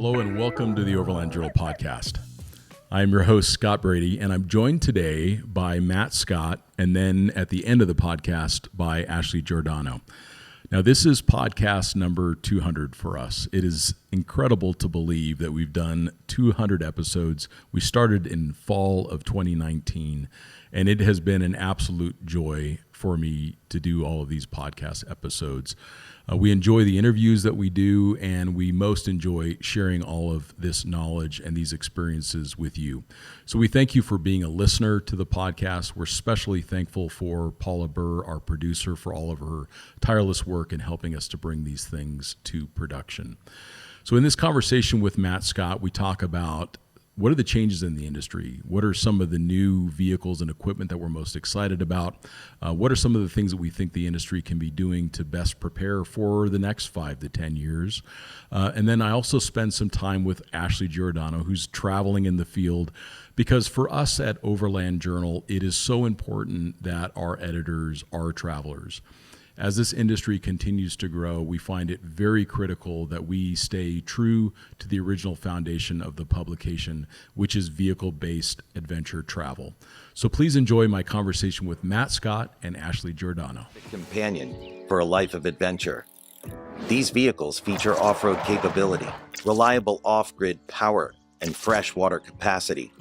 Hello and welcome to the Overland Journal podcast. I'm your host, Scott Brady, and I'm joined today by Matt Scott, and then at the end of the podcast by Ashley Giordano. Now, this is podcast number 200 for us. It is incredible to believe that we've done 200 episodes. We started in fall of 2019, and it has been an absolute joy for me to do all of these podcast episodes. We enjoy the interviews that we do, and we most enjoy sharing all of this knowledge and these experiences with you. So we thank you for being a listener to the podcast. We're especially thankful for Paula Burr, our producer, for all of her tireless work in helping us to bring these things to production. So in this conversation with Matt Scott, we talk about what are the changes in the industry? What are some of the new vehicles and equipment that we're most excited about? What are some of the things that we think the industry can be doing to best prepare for the next 5 to 10 years? And then I also spend some time with Ashley Giordano, who's traveling in the field, because for us at Overland Journal, it is so important that our editors are travelers. As this industry continues to grow, we find it very critical that we stay true to the original foundation of the publication, which is vehicle-based adventure travel. So please enjoy my conversation with Matt Scott and Ashley Giordano. Companion for a life of adventure. These vehicles feature off-road capability, reliable off-grid power, and fresh water capacity,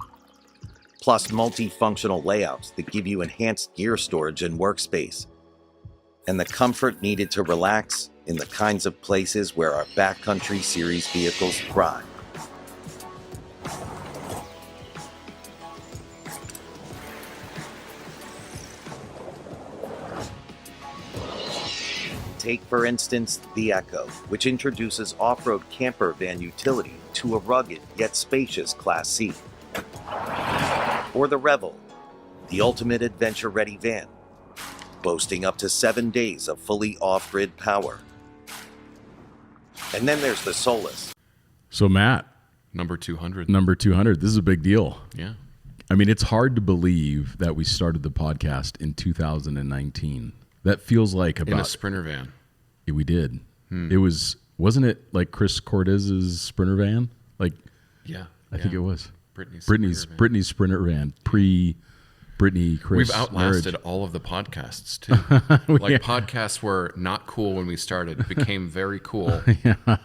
plus multifunctional layouts that give you enhanced gear storage and workspace, and the comfort needed to relax in the kinds of places where our backcountry series vehicles thrive. Take, for instance, the Echo, which introduces off-road camper van utility to a rugged yet spacious Class C. Or the Revel, the ultimate adventure-ready van, boasting up to 7 days of fully off-grid power. And then there's the Solus. So Matt. Number 200. Number 200. This is a big deal. Yeah. I mean, it's hard to believe that we started the podcast in 2019. That feels like about... In a Sprinter van. Yeah, we did. Wasn't it like Chris Cortez's Sprinter van? Like, yeah. I think it was. Brittany's Sprinter van. Brittany, Chris. We've outlasted all of the podcasts, too. Podcasts were not cool when we started, became very cool. Yeah.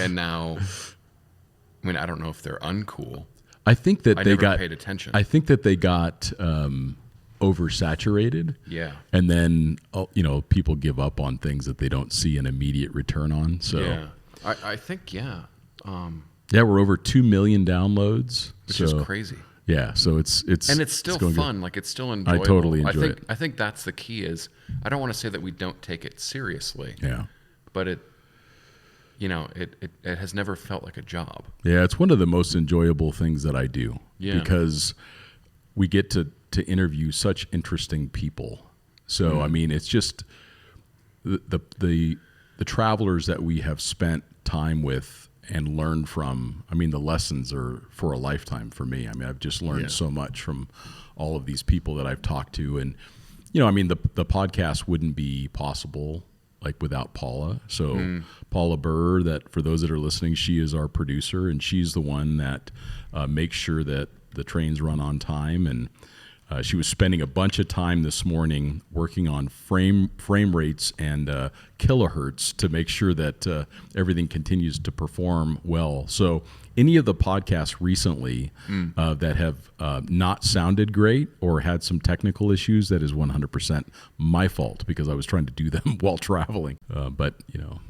And now, I mean, I don't know if they're uncool. I think that I they never got paid attention. I think that they got oversaturated. Yeah. And then, people give up on things that they don't see an immediate return on. So yeah. I think, yeah. We're over 2 million downloads. Which is crazy. Yeah, so it's and it's still fun. Like, it's still enjoyable. I totally enjoy it. I think that's the key. Is I don't want to say that we don't take it seriously. Yeah, but it has never felt like a job. Yeah, it's one of the most enjoyable things that I do. Yeah, because we get to interview such interesting people. So I mean, it's just the travelers that we have spent time with and learn from. I mean, the lessons are for a lifetime for me. I mean, I've just learned so much from all of these people that I've talked to. And, I mean, the podcast wouldn't be possible without Paula. So Paula Burr, that for those that are listening, she is our producer, and she's the one that makes sure that the trains run on time. And she was spending a bunch of time this morning working on frame rates and kilohertz to make sure that everything continues to perform well. So any of the podcasts recently that have not sounded great or had some technical issues, that is 100% my fault, because I was trying to do them while traveling.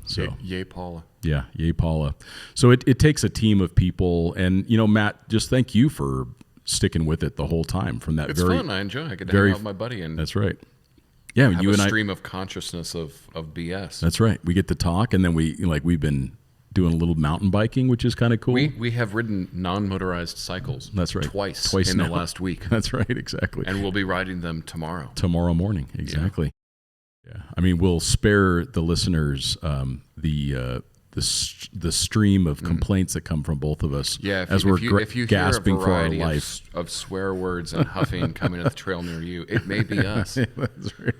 So yay Paula. Yeah, yay Paula. So it takes a team of people, and Matt, just thank you for sticking with it the whole time from that. It's fun. I enjoy. I get to hang out with my buddy, and that's right. Yeah, have you a and stream of consciousness of BS. That's right. We get to talk, and then we've been doing a little mountain biking, which is kind of cool. We have ridden non-motorized cycles. That's right. Twice in now. the last week. That's right. Exactly. And we'll be riding them tomorrow. Tomorrow morning. Exactly. Yeah. I mean, we'll spare the listeners the stream of complaints that come from both of us as we're gasping for our life. Of swear words and huffing coming to the trail near you, it may be us. That's right.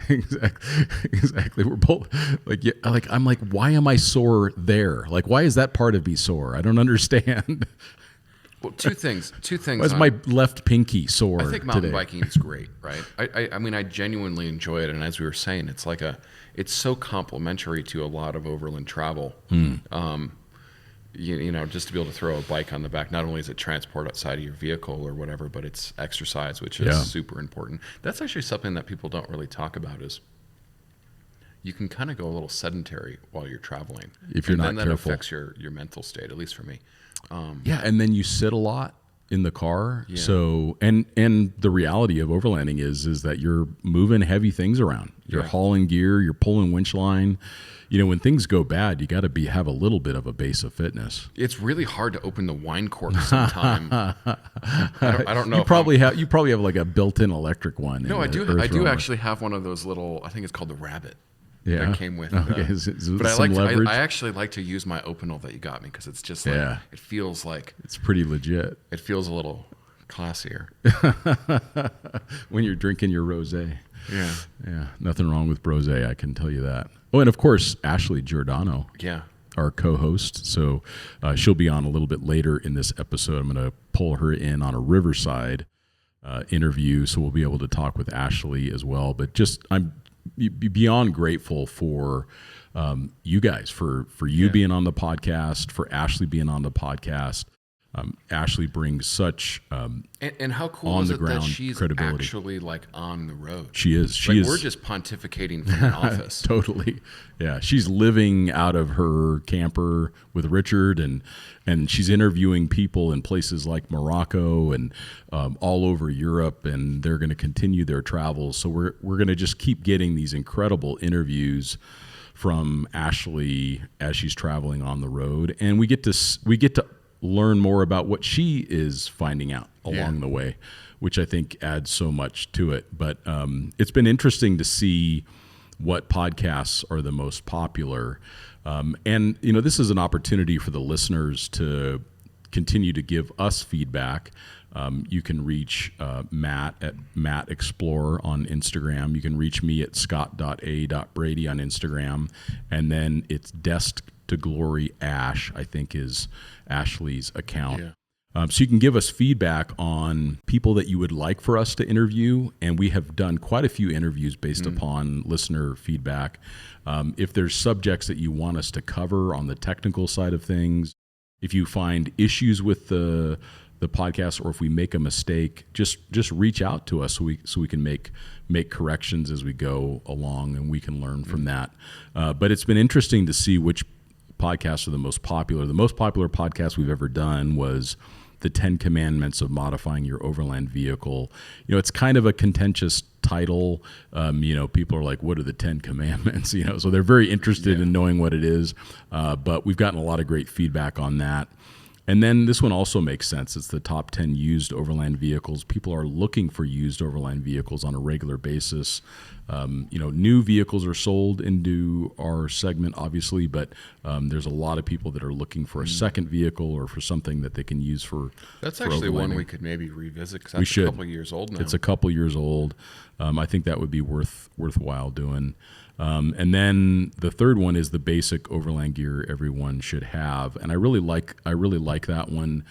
Exactly. We're both like, yeah, like I'm like, why am I sore there? Like, why is that part of me sore? I don't understand. Well, two things. Why is my left pinky sore? I think mountain today? biking is great, right? I mean, I genuinely enjoy it, and as we were saying, it's so complementary to a lot of overland travel. You know, just to be able to throw a bike on the back, not only is it transport outside of your vehicle or whatever, but it's exercise, which is super important. That's actually something that people don't really talk about is you can kind of go a little sedentary while you're traveling. If you're not that careful. affects your mental state, at least for me. Yeah, and then you sit a lot in the car. Yeah. So and the reality of overlanding is that you're moving heavy things around. You're hauling gear, you're pulling winch line. You know, when things go bad, you got to have a little bit of a base of fitness. It's really hard to open the wine cork sometime. I don't know. You probably have like a built-in electric one. No, I do actually have one of those little. I think it's called the Rabbit. Yeah, that came with. Okay. But I actually like to use my Opinel that you got me because it's just like it feels like it's pretty legit. It feels a little classier when you're drinking your rosé. Yeah, nothing wrong with rosé, I can tell you that. Oh, and of course, Ashley Giordano. Yeah. Our co-host. So she'll be on a little bit later in this episode. I'm going to pull her in on a Riverside interview, so we'll be able to talk with Ashley as well. But just I'm beyond grateful for you guys, for you being on the podcast, for Ashley being on the podcast. Ashley brings such and how cool on is the it ground that she's credibility. Actually like on the road. She is. We're just pontificating from an office. Totally. Yeah. She's living out of her camper with Richard and she's interviewing people in places like Morocco and all over Europe, and they're going to continue their travels. So we're going to just keep getting these incredible interviews from Ashley as she's traveling on the road, and we get to learn more about what she is finding out along the way, which I think adds so much to it. But it's been interesting to see what podcasts are the most popular. And, you know, this is an opportunity for the listeners to continue to give us feedback. You can reach Matt at Matt Explorer on Instagram. You can reach me at scott.a.brady on Instagram. And then it's Desk to Glory Ash, I think is Ashley's account. Yeah. So you can give us feedback on people that you would like for us to interview. And we have done quite a few interviews based upon listener feedback. If there's subjects that you want us to cover on the technical side of things, if you find issues with the podcast, or if we make a mistake, just reach out to us so we can make corrections as we go along, and we can learn from that. But it's been interesting to see which podcasts are the most popular. The most popular podcast we've ever done was the 10 Commandments of Modifying Your Overland Vehicle. You know, it's kind of a contentious title. You know, people are like, what are the 10 Commandments? You know, so they're very interested in knowing what it is. But we've gotten a lot of great feedback on that. And then this one also makes sense. It's the top 10 used overland vehicles. People are looking for used overland vehicles on a regular basis. You know, new vehicles are sold into our segment, obviously, but there's a lot of people that are looking for a second vehicle or for something that they can use for. That's for actually one overlanding. we could maybe revisit because We that's should. a couple of years old now. It's a couple years old. I think that would be worthwhile doing. And then the third one is the basic overland gear everyone should have, and I really like that one.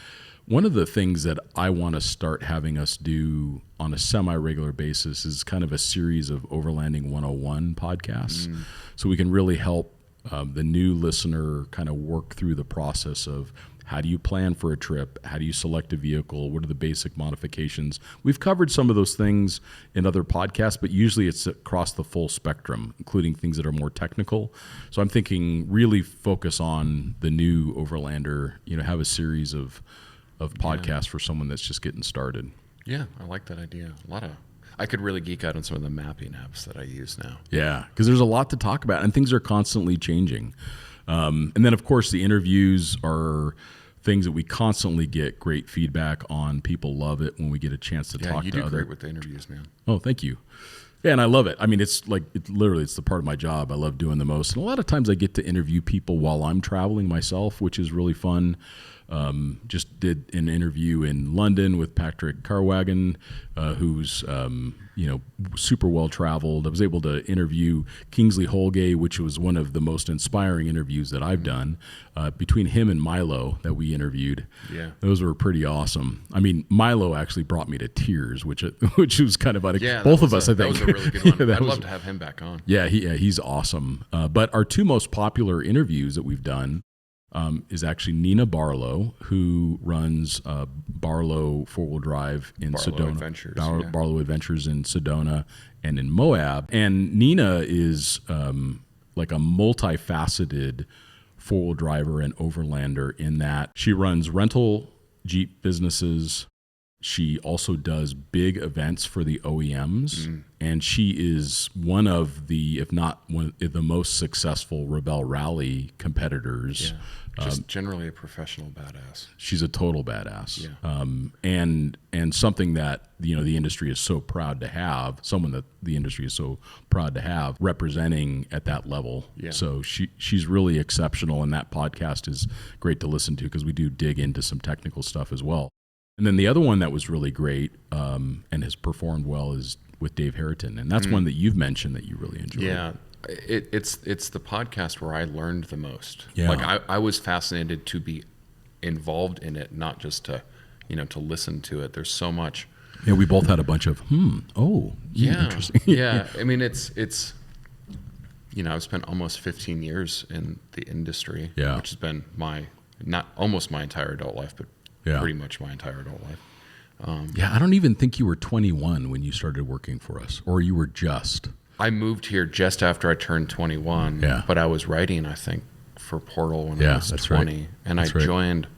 One of the things that I want to start having us do on a semi-regular basis is kind of a series of Overlanding 101 podcasts, so we can really help the new listener kind of work through the process of how do you plan for a trip? How do you select a vehicle? What are the basic modifications? We've covered some of those things in other podcasts, but usually it's across the full spectrum, including things that are more technical. So I'm thinking really focus on the new Overlander, you know, have a series of podcasts for someone that's just getting started. Yeah, I like that idea. I could really geek out on some of the mapping apps that I use now. Yeah, because there's a lot to talk about, and things are constantly changing. And then, of course, the interviews are things that we constantly get great feedback on. People love it when we get a chance to talk to you do other. great with the interviews, man. Oh, thank you. Yeah, and I love it. I mean, it's like literally it's the part of my job I love doing the most. And a lot of times I get to interview people while I'm traveling myself, which is really fun. Just did an interview in London with Patrick Carwagon, who's super well traveled. I was able to interview Kingsley Holgate, which was one of the most inspiring interviews that I've done. Between him and Milo that we interviewed, those were pretty awesome. I mean, Milo actually brought me to tears, which was kind of both of us. I think that was a really good one. I'd love to have him back on. Yeah, he's awesome. But our two most popular interviews that we've done is actually Nina Barlow, who runs Barlow Four-Wheel Drive in Sedona. Barlow Adventures in Sedona and in Moab. And Nina is like a multifaceted four-wheel driver and overlander in that she runs rental Jeep businesses. She also does big events for the OEMs, and she is one of the, if not one, the most successful Rebel Rally competitors. Yeah. Just generally a professional badass. She's a total badass, yeah. And something that the industry is so proud to have. Someone that the industry is so proud to have representing at that level. Yeah. So she's really exceptional, and that podcast is great to listen to because we do dig into some technical stuff as well. And then the other one that was really great and has performed well is with Dave Harriton, and that's one that you've mentioned that you really enjoyed. Yeah, it's the podcast where I learned the most. Yeah. Like I was fascinated to be involved in it, not just to listen to it. There's so much. Yeah, we both had a bunch of interesting. Yeah, I mean it's I've spent almost 15 years in the industry, which has been not almost my entire adult life, but pretty much my entire adult life. I don't even think you were 21 when you started working for us, or you were just. I moved here just after I turned 21, but I was writing, I think, for Portal when I was 20. Right. And I joined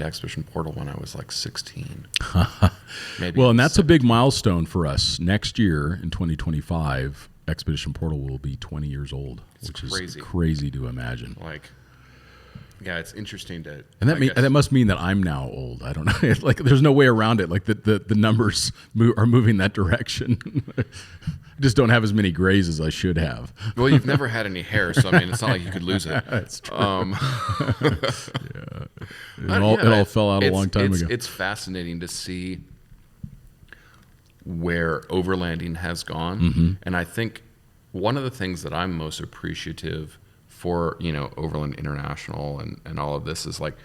Expedition Portal when I was like 16. Maybe. Well, and that's a big milestone for us. Next year, in 2025, Expedition Portal will be 20 years old, which is crazy to imagine. Yeah, it's interesting to... And that must mean that I'm now old. I don't know. Like, there's no way around it. Like, the numbers are moving that direction. I just don't have as many grays as I should have. Well, you've never had any hair, so, I mean, it's not like you could lose it. That's true. It all fell out a long time ago. It's fascinating to see where overlanding has gone. Mm-hmm. And I think one of the things that I'm most appreciative for Overland International and all of this is like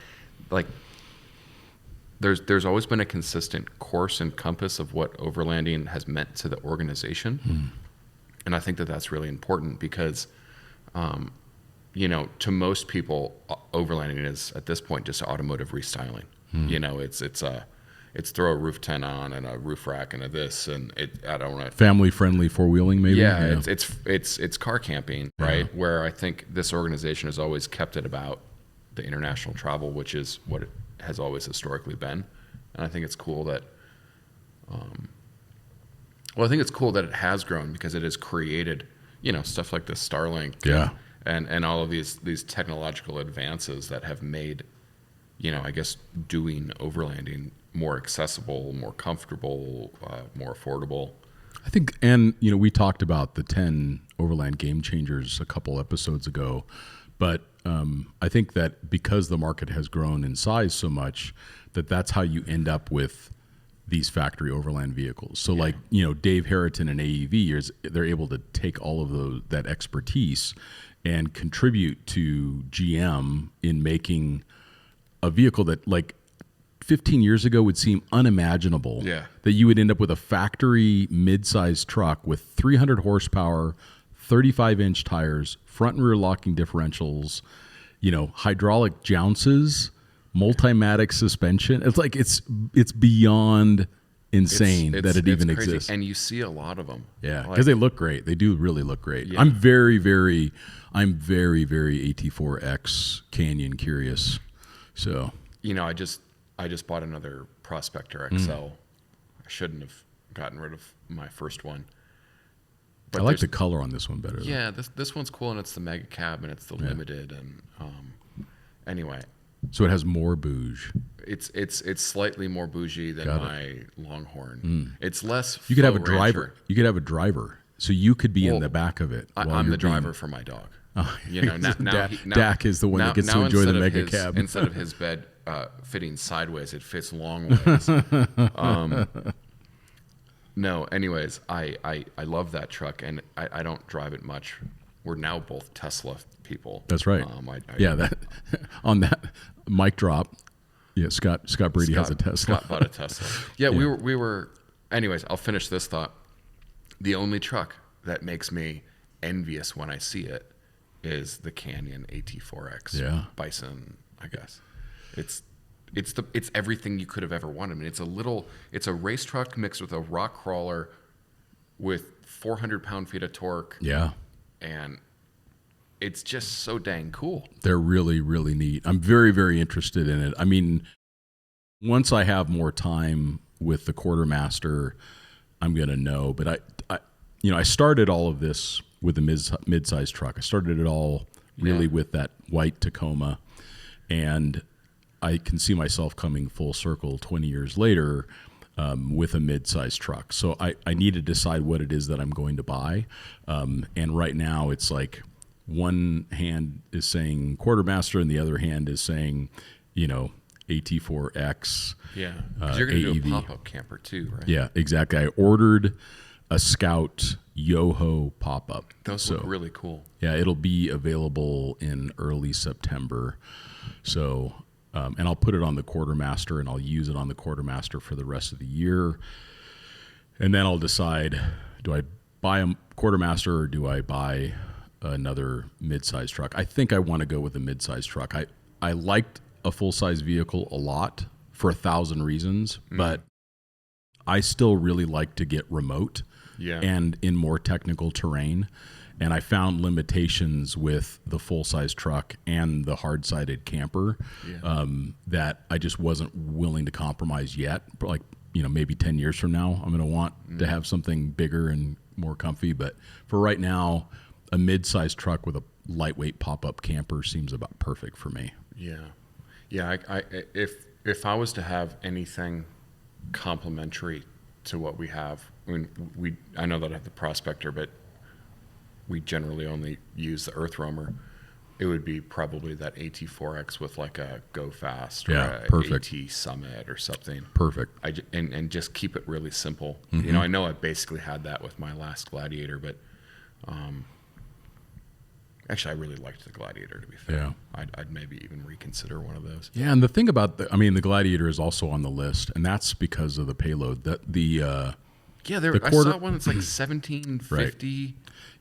there's always been a consistent course and compass of what overlanding has meant to the organization, and I think that that's really important because to most people overlanding is at this point just automotive restyling. It's throw a roof tent on and a roof rack and a this and I don't know. Family friendly four wheeling maybe. Yeah, it's car camping, right? Where I think this organization has always kept it about the international travel, which is what it has always historically been. And I think it's cool that, it has grown because it has created, stuff like this Starlink, and all of these technological advances that have made, I guess doing overlanding more accessible, more comfortable, more affordable. I think, and we talked about the 10 overland game changers a couple episodes ago, but I think that because the market has grown in size so much, that's how you end up with these factory overland vehicles. So like, Dave Harriton and AEV, they're able to take all of that expertise and contribute to GM in making a vehicle that, like, 15 years ago would seem unimaginable that you would end up with a factory mid-sized truck with 300 horsepower, 35-inch tires, front and rear locking differentials, hydraulic jounces, multimatic suspension. It's like it's beyond insane that it even crazy. Exists. And you see a lot of them. Yeah, because they look great. They do really look great. Yeah. I'm very, very AT4X Canyon curious. So I just bought another Prospector XL. I shouldn't have gotten rid of my first one. But I like the color on this one better. Yeah, this one's cool, and it's the mega cab, and it's the limited. And anyway, So it has more bouge. It's slightly more bougie than my Longhorn. It's less. You could have a faux driver. rancher. You could have a driver. So you could be in the back of it. I'm the driver for my dog. You know, now Dak is the one that gets to enjoy the mega cab. Instead of his bed fitting sideways, it fits long ways. No, anyways, I love that truck, and I don't drive it much. We're now both Tesla people. That's right. That on that mic drop. Yeah, Scott Brady has a Tesla. Scott bought a Tesla. Yeah, we were. Anyways, I'll finish this thought. The only truck that makes me envious when I see it is the Canyon AT4X. Yeah. Bison, I guess. It's everything you could have ever wanted. I mean, it's a race truck mixed with a rock crawler with 400 pound-feet of torque. Yeah. And it's just so dang cool. They're really, really neat. I'm very, very interested in it. I mean, once I have more time with the Quartermaster, I'm going to know. But I started all of this with the mid-size truck. I started it all really with that white Tacoma, and I can see myself coming full circle 20 years later with a mid-size truck. So I need to decide what it is that I'm going to buy. And right now it's like one hand is saying Quartermaster and the other hand is saying, AT4X. Yeah, because you're going to AEV. do a pop-up camper too, right? Yeah, exactly. I ordered a Scout Yoho pop-up. Those look really cool. Yeah, it'll be available in early September. So, and I'll put it on the Quartermaster, and I'll use it on the Quartermaster for the rest of the year. And then I'll decide, do I buy a Quartermaster or do I buy another mid-size truck? I think I want to go with a mid-size truck. I liked a full-size vehicle a lot for 1,000 reasons, but I still really like to get remote and in more technical terrain. And I found limitations with the full-size truck and the hard-sided camper that I just wasn't willing to compromise yet. Like, maybe 10 years from now, I'm going to want to have something bigger and more comfy. But for right now, a mid-size truck with a lightweight pop-up camper seems about perfect for me. Yeah. Yeah, if I was to have anything complementary to what we have, I know that I have the Prospector, but we generally only use the Earth Roamer. It would be probably that AT4X with like a Go Fast or a perfect. AT Summit or something. Perfect. And just keep it really simple. Mm-hmm. I know I basically had that with my last Gladiator, but actually I really liked the Gladiator, to be fair. Yeah. I'd maybe even reconsider one of those. Yeah, and the thing about the Gladiator is also on the list, and that's because of the payload. I saw one that's like 1750. Right.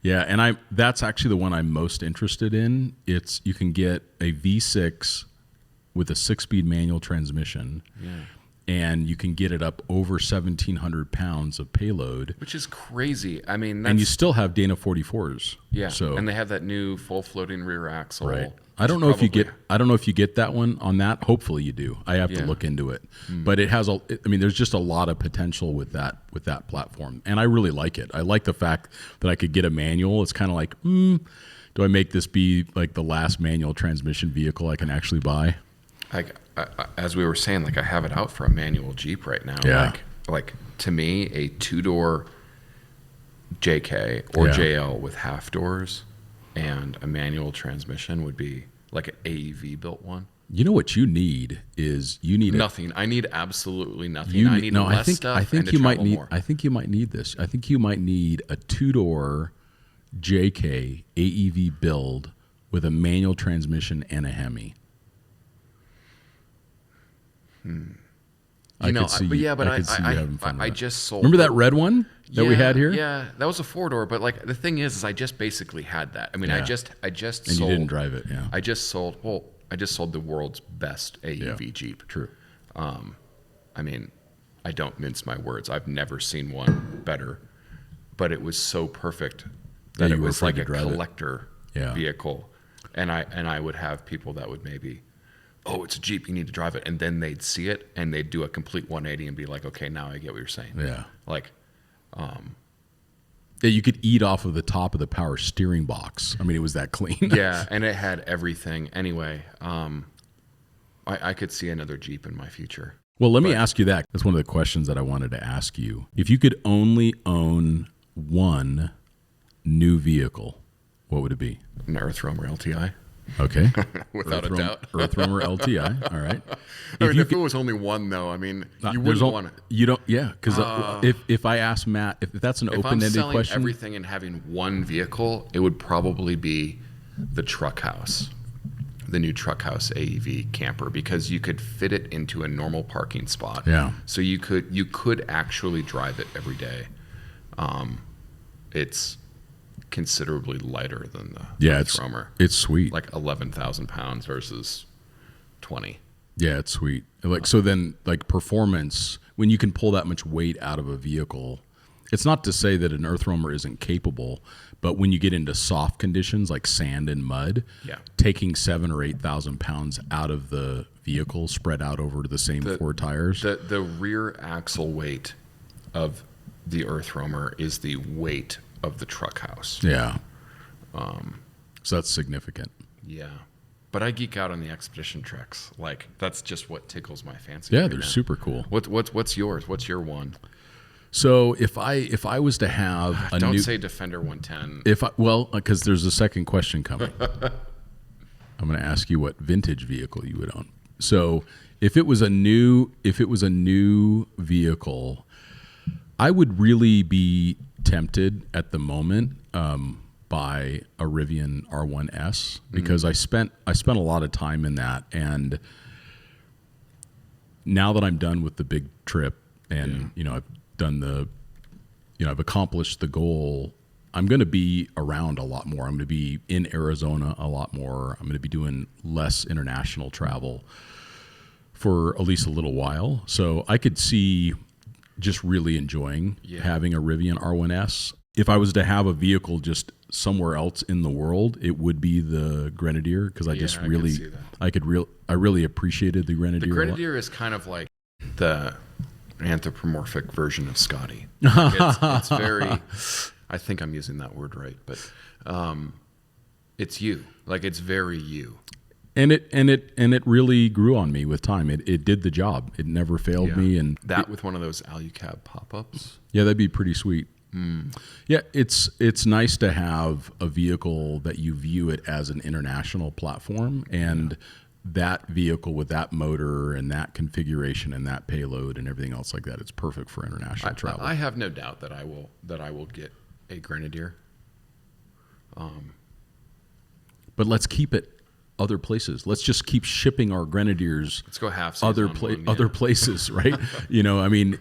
Yeah, and that's actually the one I'm most interested in. You can get a V6 with a 6-speed manual transmission. Yeah. And you can get it up over 1,700 pounds of payload, which is crazy. I mean, and you still have Dana 44s. Yeah. So, and they have that new full floating rear axle. Right. I don't know if you get that one on that. Hopefully you do. I have to look into it. But it has there's just a lot of potential with that platform, and I really like it. I like the fact that I could get a manual. It's kind of like, do I make this be like the last manual transmission vehicle I can actually buy? As we were saying, I have it out for a manual Jeep right now. Yeah. Like to me, a 2-door JK or JL with half doors and a manual transmission would be like an AEV built one. You know what you need is nothing. I need absolutely nothing. I need less stuff. I think you might need. More. I think you might need this. I think you might need a 2-door JK AEV build with a manual transmission and a Hemi. I just sold. Remember that red one that we had here? Yeah, that was a 4-door. But the thing is I just basically had that. I mean, I just and sold. You didn't drive it. Yeah. I just sold the world's best AEV Jeep. True. I mean, I don't mince my words. I've never seen one better. But it was so perfect that it was like a collector vehicle, and I would have people that would maybe, oh, it's a Jeep, you need to drive it. And then they'd see it and they'd do a complete 180 and be like, okay, now I get what you're saying. Yeah. Yeah, you could eat off of the top of the power steering box. I mean, it was that clean. Yeah, and it had everything. Anyway, I could see another Jeep in my future. Well, let me ask you that. That's one of the questions that I wanted to ask you. If you could only own one new vehicle, what would it be? An Earth Roamer LTI. Okay. Without a doubt. Earth Roamer LTI. All right. If it was only one, though, I mean, you wouldn't want it. You don't, yeah. Because if I ask Matt, if that's an open-ended selling question. Everything and having one vehicle, it would probably be the Truck House, the new Truck House AEV camper, because you could fit it into a normal parking spot. Yeah. So you could actually drive it every day. It's considerably lighter than the Earth Roamer. It's sweet. Like 11,000 pounds versus 20. Yeah, it's sweet. Like, so then, like, performance, when you can pull that much weight out of a vehicle, it's not to say that an Earth Roamer isn't capable, but when you get into soft conditions like sand and mud, taking 7,000 or 8,000 pounds out of the vehicle spread out over the same four tires. The rear axle weight of the Earth Roamer is the weight of the Truck House. Yeah. So that's significant. Yeah. But I geek out on the expedition trucks. Like, that's just what tickles my fancy. Yeah, they're super cool. What's yours? What's your one? So if I was to have a don't new, say Defender 110. Because there's a second question coming. I'm going to ask you what vintage vehicle you would own. So if it was a new vehicle, I would really be tempted at the moment by a Rivian R1S, because I spent a lot of time in that, and now that I'm done with the big trip and I've done I've accomplished the goal, I'm going to be around a lot more. I'm going to be in Arizona a lot more. I'm going to be doing less international travel for at least a little while. So I could see just really enjoying having a Rivian R1S. If I was to have a vehicle just somewhere else in the world, it would be the Grenadier, because I really appreciated the Grenadier. The Grenadier is kind of like the anthropomorphic version of Scotty. It's very, I think I'm using that word right, but it's you. Like, it's very you. And it really grew on me with time. It did the job. It never failed me. And with one of those Alucab pop-ups. Yeah, that'd be pretty sweet. Yeah, it's nice to have a vehicle that you view it as an international platform, and that vehicle with that motor and that configuration and that payload and everything else like that, it's perfect for international travel. I have no doubt that I will get a Grenadier. But let's keep it other places. Let's just keep shipping our Grenadiers. Let's go half other places, right? I mean,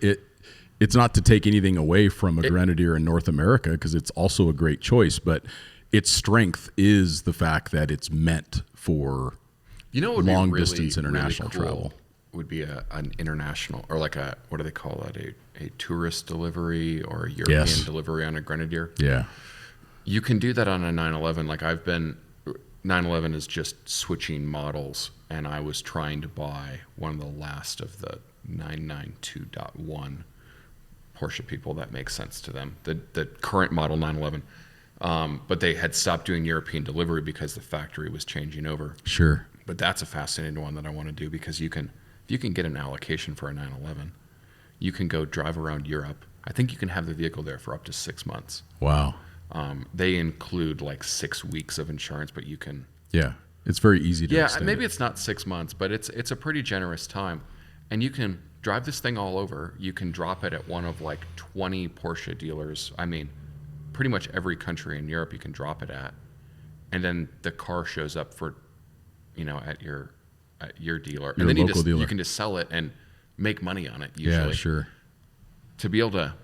it's not to take anything away from a Grenadier in North America, because it's also a great choice, but its strength is the fact that it's meant for long distance international travel. Would be an international, or like what do they call that? A tourist delivery or a European delivery on a Grenadier. Yeah. You can do that on a 911. Like 911 is just switching models, and I was trying to buy one of the last of the 992.1 Porsche people. That makes sense to them. The current model 911. But they had stopped doing European delivery because the factory was changing over. Sure. But that's a fascinating one that I want to do, because if you can get an allocation for a 911, you can go drive around Europe. I think you can have the vehicle there for up to 6 months. Wow. They include like 6 weeks of insurance, but you can. Yeah, it's very easy to extend maybe it. it's not 6 months, but it's a pretty generous time, and you can drive this thing all over. You can drop it at one of like 20 Porsche dealers. I mean, pretty much every country in Europe you can drop it at, and then the car shows up for, at your dealer, and then you can just sell it and make money on it. Usually. Yeah, sure. To be able to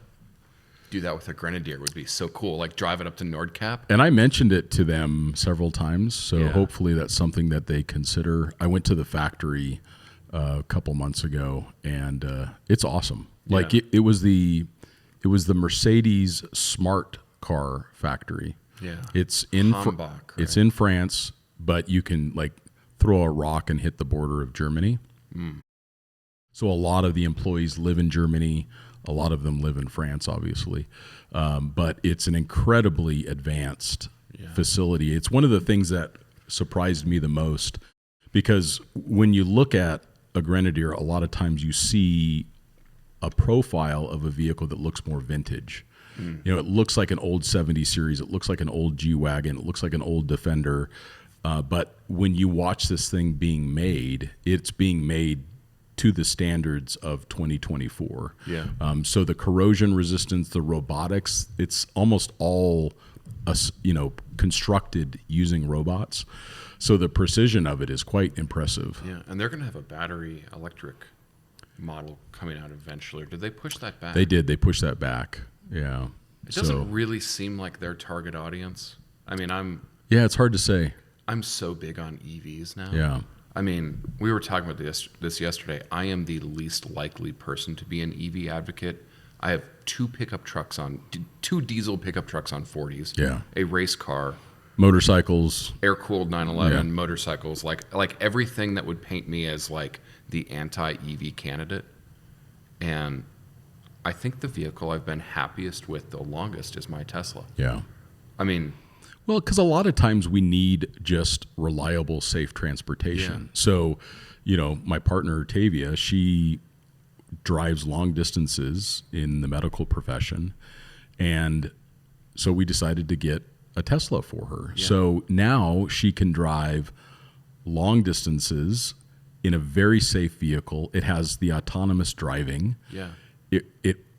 do that with a Grenadier would be so cool. Like, drive it up to Nordcap. And I mentioned it to them several times, so hopefully that's something that they consider. I went to the factory a couple months ago, and it's awesome. Like it was the Mercedes smart car factory. Yeah, it's in Hambach, it's in France, but you can like throw a rock and hit the border of Germany. So a lot of the employees live in Germany. A lot of them live in France, obviously, but it's an incredibly advanced facility. It's one of the things that surprised me the most, Because when you look at a Grenadier, a lot of times you see a profile of a vehicle that looks more vintage. You know, it looks like an old 70 series. It looks like an old G-Wagon. It looks like an old Defender. But when you watch this thing being made, it's being made to the standards of 2024. Yeah. So the corrosion resistance, the robotics, it's almost all, constructed using robots. So the precision of it is quite impressive. Yeah, and they're going to have a battery electric model coming out eventually. Or did they push that back? They did. They pushed that back. Yeah. It doesn't really seem like their target audience. I mean, Yeah, it's hard to say. I'm so big on EVs now. Yeah. I mean, we were talking about this yesterday. I am the least likely person to be an EV advocate. I have two diesel pickup trucks on 40s. Yeah. A race car. Motorcycles. Air-cooled 911 Yeah. motorcycles. Like everything that would paint me as like the anti-EV candidate. And I think the vehicle I've been happiest with the longest is my Tesla. Yeah. I mean, Well, because a lot of times we need just reliable, safe transportation. Yeah. So, my partner, Tavia, she drives long distances in the medical profession. And so we decided to get a Tesla for her. Yeah. So now she can drive long distances in a very safe vehicle. It has the autonomous driving. yeah.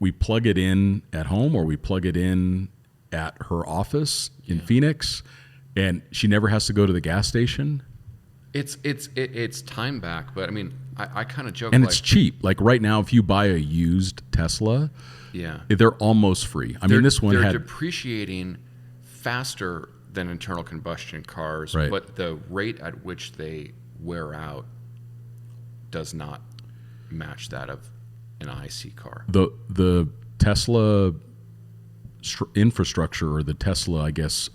We plug it in at home or we plug it in at her office in Phoenix, and she never has to go to the gas station. It's time back, but I mean, I kind of joke. And it's cheap. Like right now, if you buy a used Tesla, yeah, they're almost free. This one they're had depreciating faster than internal combustion cars, Right. but the rate at which they wear out does not match that of an IC car. the Tesla infrastructure, or the Tesla, I guess,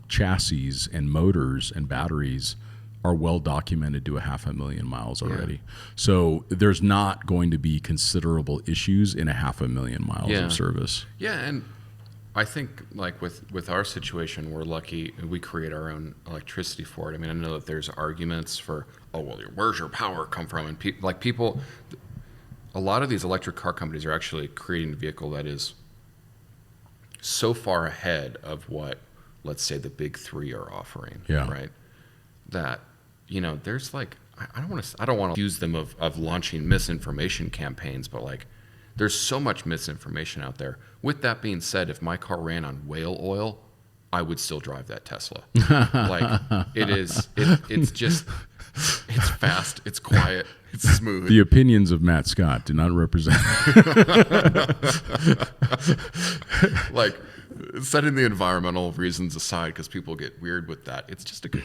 chassis and motors and batteries are well documented to 500,000 miles already. So there's not going to be considerable issues in 500,000 miles Yeah. of service. Yeah, and I think like with our situation, we're lucky we create our own electricity for it. I mean, I know that there's arguments for, where's your power come from? And people, a lot of these electric car companies are actually creating a vehicle that is so far ahead of what, let's say, the big three are offering. Yeah. Right. That, there's like, I don't want to accuse them of launching misinformation campaigns, but like, there's so much misinformation out there. With that being said, if my car ran on whale oil, I would still drive that Tesla. It's fast, it's quiet, it's smooth. The opinions of Matt Scott do not represent. Like, setting the environmental reasons aside, because people get weird with that. It's just a good,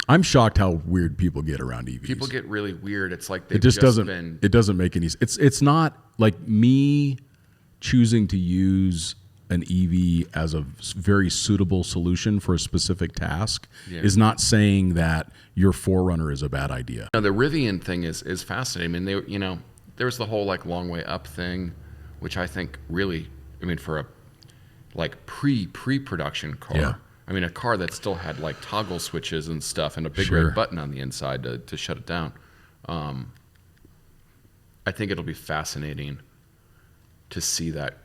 I'm shocked how weird people get around EVs. people get really weird. It's like It just doesn't. It doesn't make any. It's not like me choosing to use an EV as a very suitable solution for a specific task is not saying that your Forerunner is a bad idea. The Rivian thing is fascinating. I mean, there's the whole like long way up thing, which I think really, for a like pre-production car. Yeah. I mean, a car that still had like toggle switches and stuff and a big Sure. red button on the inside to shut it down. I think it'll be fascinating to see that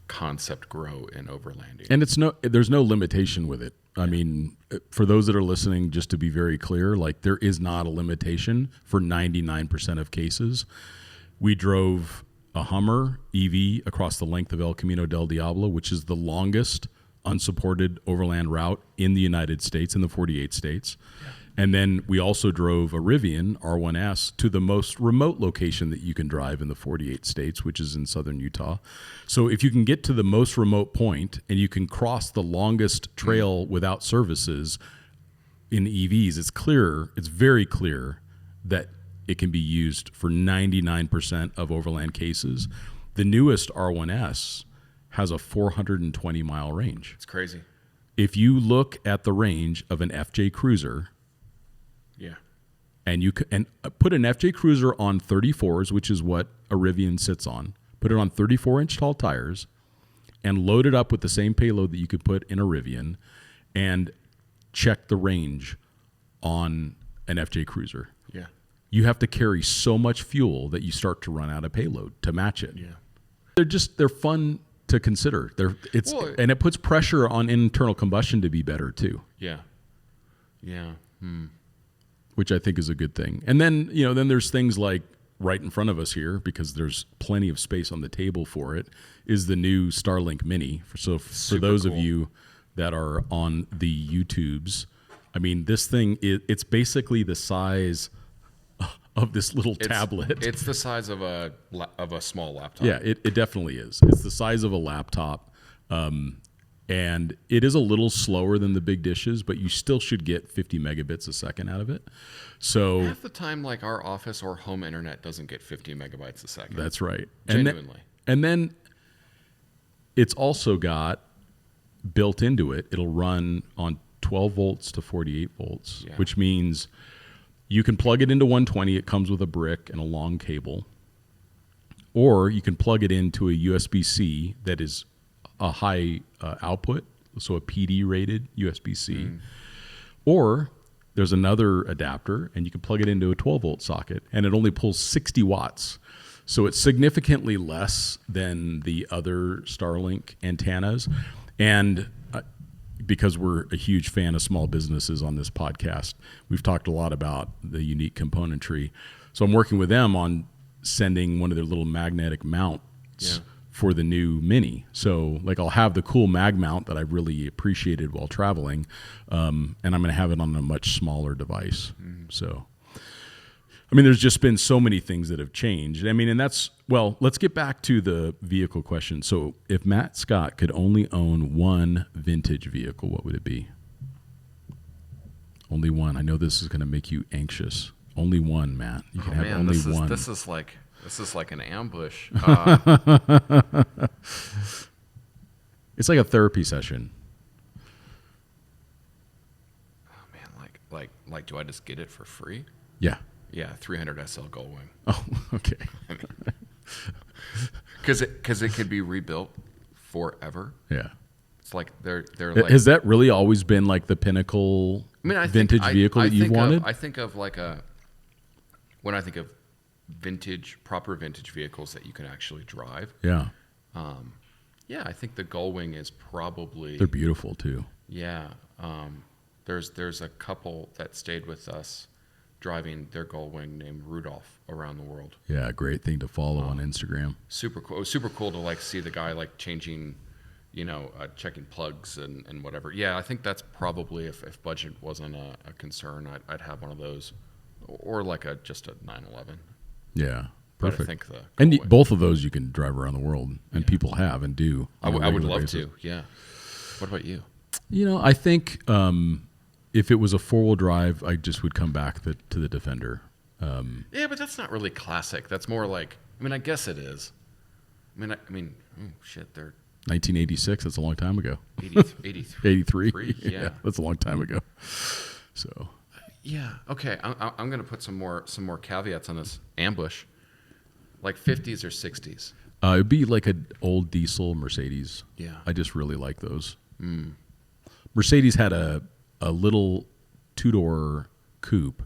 concept grow in overlanding. And there's no limitation with it. I mean, for those that are listening, just to be very clear, like there is not a limitation for 99% of cases. We drove a Hummer EV across the length of El Camino del Diablo, which is the longest unsupported overland route in the United States, in the 48 states. Yeah. And then we also drove a Rivian R1S to the most remote location that you can drive in the 48 states, which is in southern Utah. So if you can get to the most remote point and you can cross the longest trail without services in EVs, it's very clear that it can be used for 99% of overland cases. The newest R1S has a 420-mile range. It's crazy. If you look at the range of an FJ Cruiser, yeah, and put an FJ Cruiser on 34s, which is what a Rivian sits on, put it on 34-inch tall tires, and load it up with the same payload that you could put in a Rivian, and check the range on an FJ Cruiser. Yeah. You have to carry so much fuel that you start to run out of payload to match it. Yeah. They're fun to consider. And it puts pressure on internal combustion to be better too. Yeah. Yeah. Which I think is a good thing. And then, then there's things like right in front of us here, because there's plenty of space on the table for it, is the new Starlink Mini. For those of you that are on the YouTubes, I mean, this thing, it's basically the size of this little tablet. It's the size of a small laptop. Yeah, it definitely is. It's the size of a laptop. And it is a little slower than the big dishes, but you still should get 50 megabits a second out of it. So half the time, like our office or home internet doesn't get 50 megabytes a second. That's right. Genuinely. And then it's also got built into it, it'll run on 12 volts to 48 volts, which means you can plug it into 120. It comes with a brick and a long cable. Or you can plug it into a USB-C that is a high output, so a PD rated USB-C. Or there's another adapter, and you can plug it into a 12 volt socket, and it only pulls 60 watts. So it's significantly less than the other Starlink antennas. And because we're a huge fan of small businesses on this podcast, we've talked a lot about the unique componentry. So I'm working with them on sending one of their little magnetic mounts for the new Mini. So like I'll have the cool mag mount that I really appreciated while traveling, and I'm going to have it on a much smaller device. So, I mean, there's just been so many things that have changed. I mean, and let's get back to the vehicle question. So if Matt Scott could only own one vintage vehicle, what would it be? Only one. I know this is going to make you anxious. Only one, Matt. You can have only one. This is like an ambush. It's like a therapy session. Oh man, like, do I just get it for free? Yeah. Yeah, 300 SL Gullwing. Oh, okay. Because it could be rebuilt forever. Yeah. It's like they're like. Has that really always been like the pinnacle vintage vehicle that you've wanted? I think of when I think of proper vintage vehicles that you can actually drive. Yeah. Yeah, I think the Gullwing is probably. They're beautiful too. Yeah. There's a couple that stayed with us driving their Gullwing named Rudolph around the world. Yeah, great thing to follow on Instagram. Super cool. It was super cool to like see the guy like changing, checking plugs and whatever. Yeah, I think that's probably if budget wasn't a concern, I'd have one of those, or like just a 911. Yeah, perfect. But I think and both of those you can drive around the world, and people have and do. I would love to. Yeah. What about you? I think if it was a 4-wheel drive, I just would come back to the Defender. Yeah, but that's not really classic. That's more like, I guess it is. They're 1986. That's a long time ago. 83. Yeah, that's a long time ago. So. Yeah. Okay. I'm going to put some more caveats on this ambush. Like 50s or 60s. It'd be like an old diesel Mercedes. Yeah. I just really like those. Mercedes had a little 2-door coupe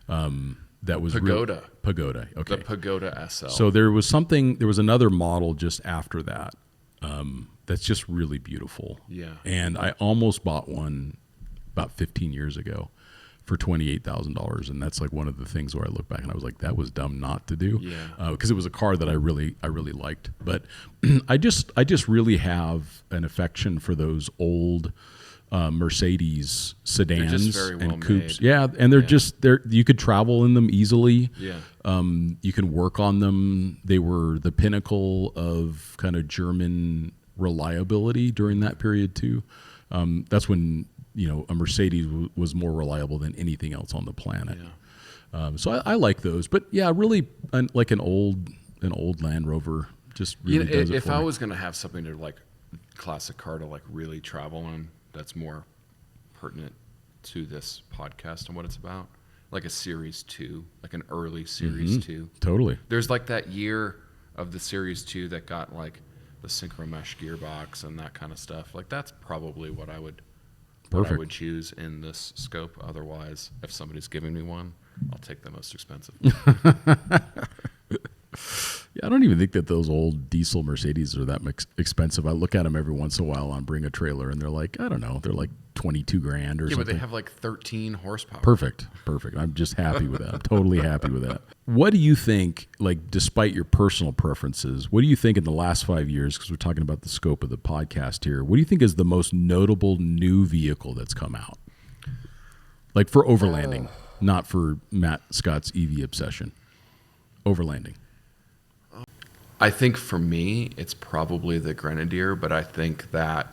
that was Pagoda. Pagoda. Okay. The Pagoda SL. So there was another model just after that that's just really beautiful. Yeah. And I almost bought one about 15 years ago for $28,000, and that's like one of the things where I look back and I was like, that was dumb not to do. Yeah. Because it was a car that I really liked. But I just really have an affection for those old Mercedes sedans just very well and coupes. made. Yeah, and they're you could travel in them easily. Yeah. You can work on them. They were the pinnacle of kind of German reliability during that period too. That's when a Mercedes was more reliable than anything else on the planet. Yeah. So I like those, but yeah, really like an old Land Rover just really does it if for I me. was going to have something to like classic car to like really travel in, that's more pertinent to this podcast and what it's about, like a Series 2, like an early Series 2. Totally. There's like that year of the Series 2 that got like the synchro mesh gearbox and that kind of stuff. Like that's probably what I would what I Perfect. would choose in this scope. Otherwise, if somebody's giving me one, I'll take the most expensive. Yeah, I don't even think that those old diesel Mercedes are that expensive. I look at them every once in a while on Bring a Trailer, and they're like, I don't know, they're like 22 grand or Yeah, something. but they have like 13 horsepower. Perfect. I'm just happy with that. I'm totally happy with that. What do you think, like, despite your personal preferences, what do you think in the last 5 years, because we're talking about the scope of the podcast here, what do you think is the most notable new vehicle that's come out? Like for overlanding, not for Matt Scott's EV obsession. Overlanding. I think for me, it's probably the Grenadier, but I think that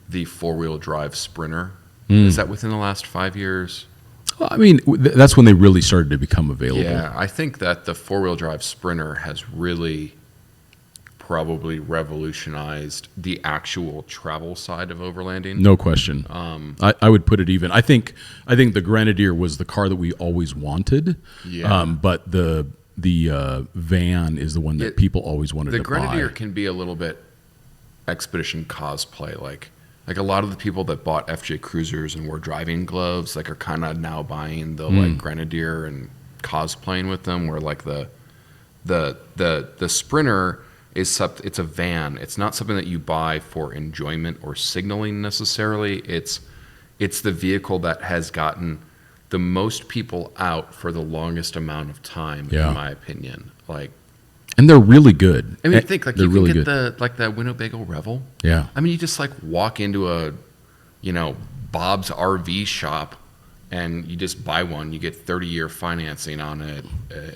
the four-wheel drive Sprinter, is that within the last 5 years? Well, I mean, that's when they really started to become available. Yeah, I think that the four-wheel drive Sprinter has really probably revolutionized the actual travel side of overlanding. No question. I would put it even. I think the Grenadier was the car that we always wanted. Yeah. But the van is the one that people always wanted to buy. The Grenadier can be a little bit expedition cosplay. Like a lot of the people that bought FJ Cruisers and wore driving gloves, like, are kind of now buying the like Grenadier and cosplaying with them. Where like the Sprinter is it's a van. It's not something that you buy for enjoyment or signaling necessarily. It's the vehicle that has gotten the most people out for the longest amount of time, in my opinion. Like, and they're really good. I mean, think like they're you can really get good. the Winnebago Revel. Yeah. I mean, you just like walk into a, Bob's RV shop, and you just buy one. You get 30-year financing on it,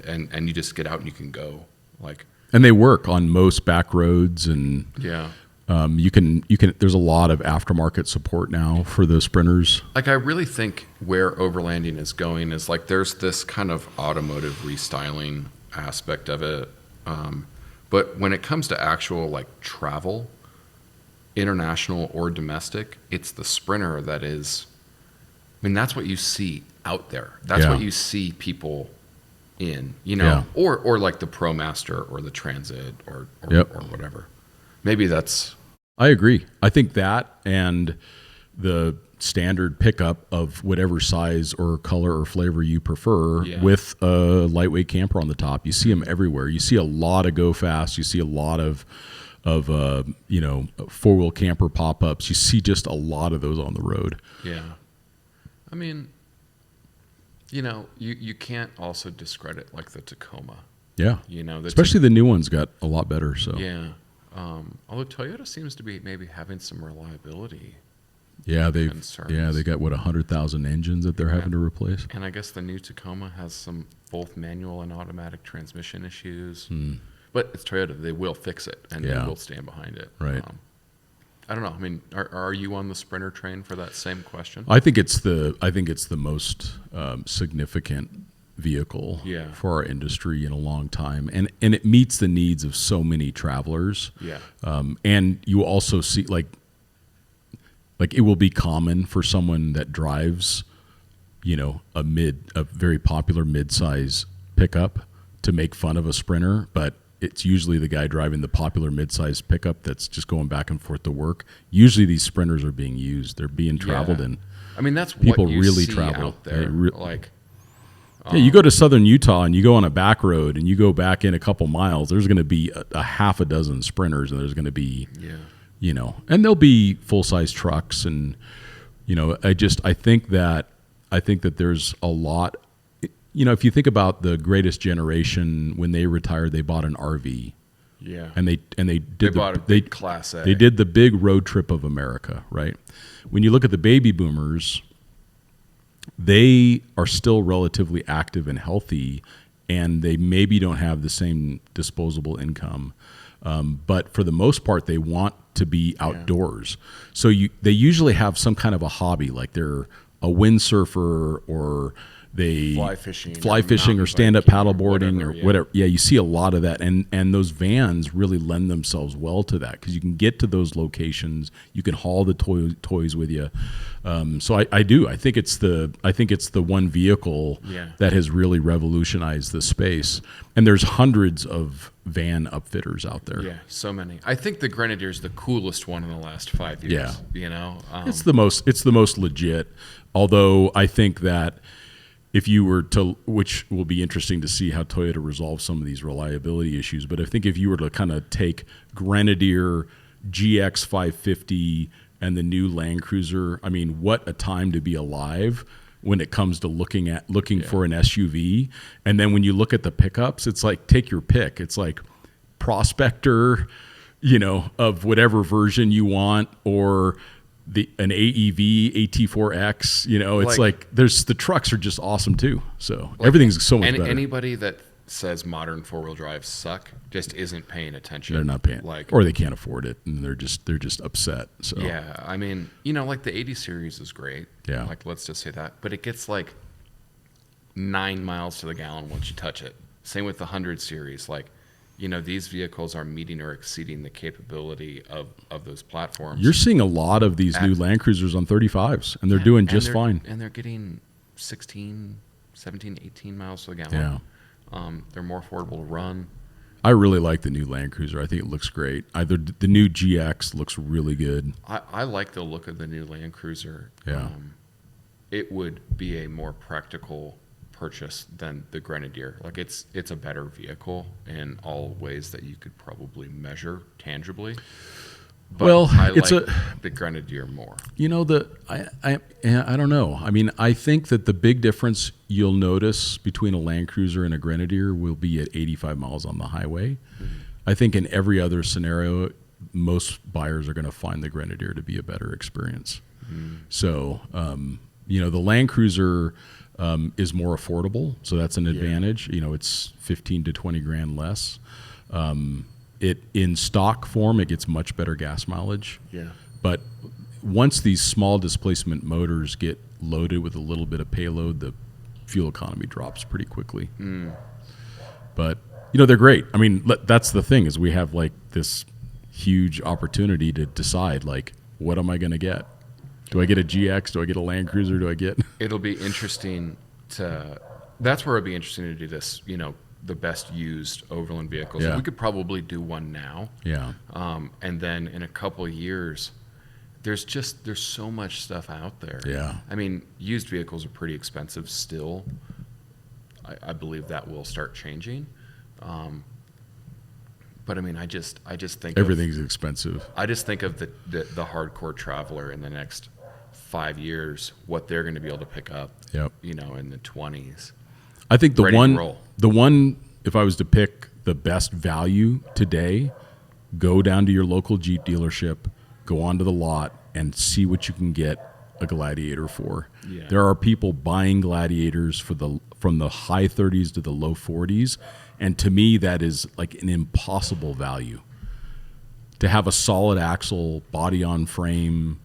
and you just get out and you can go. Like, And they work on most back roads, and yeah. you can. There's a lot of aftermarket support now for the Sprinters. Like, I really think where overlanding is going is like there's this kind of automotive restyling aspect of it. But when it comes to actual like travel, international or domestic, it's the Sprinter that is. I mean, that's what you see out there. That's what you see people in, or like the ProMaster or the Transit or whatever. Maybe that's. I agree. I think that and the standard pickup of whatever size or color or flavor you prefer with a lightweight camper on the top. You see them everywhere. You see a lot of Go Fast. You see a lot of four-wheel camper pop-ups. You see just a lot of those on the road. Yeah. I mean, you can't also discredit like the Tacoma. Yeah. The especially the new one's got a lot better. So yeah. Although Toyota seems to be maybe having some reliability. Yeah, they concerns. got 100,000 engines that they're having to replace. And I guess the new Tacoma has some both manual and automatic transmission issues. But it's Toyota; they will fix it, and they will stand behind it. Right. I don't know. I mean, are you on the Sprinter train for that same question? I think it's the most significant vehicle for our industry in a long time, and it meets the needs of so many travelers. Yeah. And you also see like it will be common for someone that drives, a very popular mid-size pickup to make fun of a Sprinter, but it's usually the guy driving the popular mid-size pickup that's just going back and forth to work. Usually these Sprinters are being used. They're being traveled in. I mean, that's people what you really see travel out there. You go to southern Utah and you go on a back road and you go back in a couple miles, there's going to be a half a dozen Sprinters, and there's going to be, and there'll be full-size trucks. And, I think that there's a lot, if you think about the Greatest Generation, when they retired, they bought an RV. Yeah. And they bought a big Class A. They did the big road trip of America, right? When you look at the baby boomers, they are still relatively active and healthy, and they maybe don't have the same disposable income. But for the most part, they want to be outdoors. So they usually have some kind of a hobby, like they're a windsurfer, or they fly fishing or mountain stand-up biking or paddleboarding or whatever, yeah. whatever. Yeah, you see a lot of that, and those vans really lend themselves well to that because you can get to those locations, you can haul the toys with you. So I do. I think it's the one vehicle Yeah. that has really revolutionized the space, and there's hundreds of van upfitters out there. Yeah, so many. I think the Grenadier is the coolest one in the last 5 years. Yeah. You know, It's the most legit. Although I think that if you were to, which will be interesting to see how Toyota resolves some of these reliability issues, but I think if you were to kind of take Grenadier, GX 550, and the new Land Cruiser, I mean, what a time to be alive when it comes to looking for an SUV. And then when you look at the pickups, it's like, take your pick. It's like Prospector, of whatever version you want, or an AEV AT4X, it's like there's the trucks are just awesome too. So everything's so much better. Anybody that says modern 4-wheel drives suck just isn't paying attention. They're not paying, or they can't afford it, and they're just upset. So yeah, I mean, like the 80 series is great. Yeah, like let's just say that, but it gets like 9 miles to the gallon once you touch it. Same with the 100 series, like. These vehicles are meeting or exceeding the capability of those platforms. You're seeing a lot of these new Land Cruisers on 35s, and they're doing just fine. And they're getting 16, 17, 18 miles to the gallon. Yeah. They're more affordable to run. I really like the new Land Cruiser. I think it looks great. The new GX looks really good. I like the look of the new Land Cruiser. Yeah. It would be a more practical purchase than the Grenadier. Like it's a better vehicle in all ways that you could probably measure tangibly. But I like the Grenadier more. I don't know. I mean, I think that the big difference you'll notice between a Land Cruiser and a Grenadier will be at 85 miles on the highway. Mm-hmm. I think in every other scenario, most buyers are going to find the Grenadier to be a better experience. Mm-hmm. So, the Land Cruiser is more affordable, so that's an advantage. It's 15 to 20 grand less. It in stock form, it gets much better gas mileage. Yeah. But once these small displacement motors get loaded with a little bit of payload, the fuel economy drops pretty quickly. Mm. But they're great. I mean, that's the thing is we have like this huge opportunity to decide like, what am I going to get? Do I get a GX? Do I get a Land Cruiser? Do I get? It'll be interesting that's where it'll be interesting to do this, the best used overland vehicles. Yeah. We could probably do one now. Yeah. And then in a couple of years, there's so much stuff out there. Yeah. I mean, used vehicles are pretty expensive still. I believe that will start changing. But I mean, I just think everything's expensive. I just think of the hardcore traveler in the next 5 years, what they're going to be able to pick up. Yep. In the 20s. I think the one, if I was to pick the best value today, go down to your local Jeep dealership, go onto the lot, and see what you can get a Gladiator for. Yeah. There are people buying Gladiators from the high 30s to the low 40s, and to me that is like an impossible value. To have a solid axle, body on frame,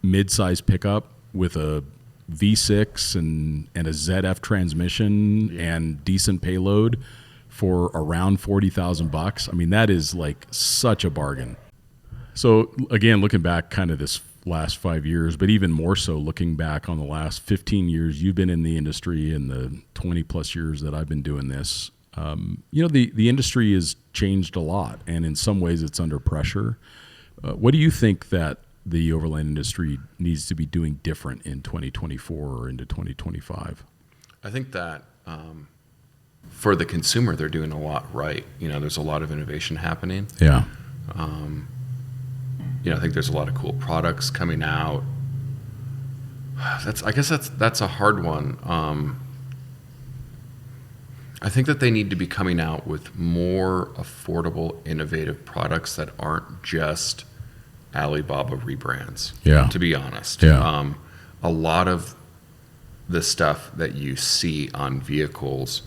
mid-size pickup with a V6 and a ZF transmission and decent payload for around $40,000. I mean, that is like such a bargain. So again, looking back kind of this last 5 years, but even more so looking back on the last 15 years you've been in the industry and the 20 plus years that I've been doing this, the industry has changed a lot, and in some ways it's under pressure. What do you think that the overland industry needs to be doing different in 2024 or into 2025? I think that for the consumer, they're doing a lot right. There's a lot of innovation happening. Yeah. I think there's a lot of cool products coming out. I guess that's a hard one. I think that they need to be coming out with more affordable, innovative products that aren't just Alibaba rebrands. Yeah. To be honest. Yeah. A lot of the stuff that you see on vehicles,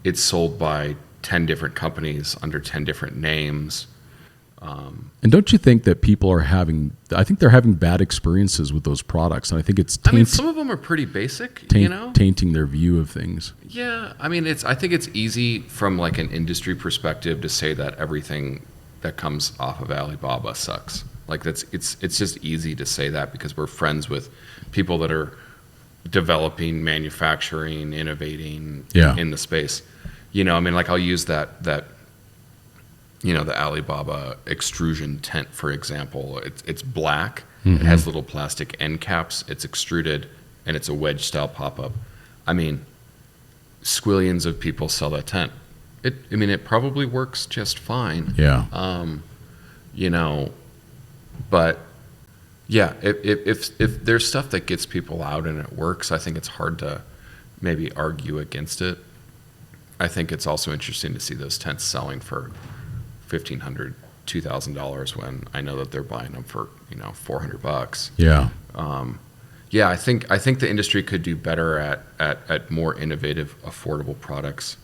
it's sold by 10 different companies under 10 different names. And don't you think that people are I think they're having bad experiences with those products. And I think it's some of them are pretty basic, tainting their view of things. Yeah. I mean, I think it's easy from like an industry perspective to say that everything that comes off of Alibaba sucks. Like it's just easy to say that because we're friends with people that are developing, manufacturing, innovating in the space. I mean, like I'll use that the Alibaba extrusion tent, for example. It's black. Mm-hmm. It has little plastic end caps. It's extruded, and it's a wedge style pop-up. I mean, squillions of people sell that tent. It probably works just fine. Yeah. But yeah, if there's stuff that gets people out and it works, I think it's hard to maybe argue against it. I think it's also interesting to see those tents selling for $1,500, $2,000 when I know that they're buying them for $400. Yeah. I think the industry could do better at more innovative, affordable products.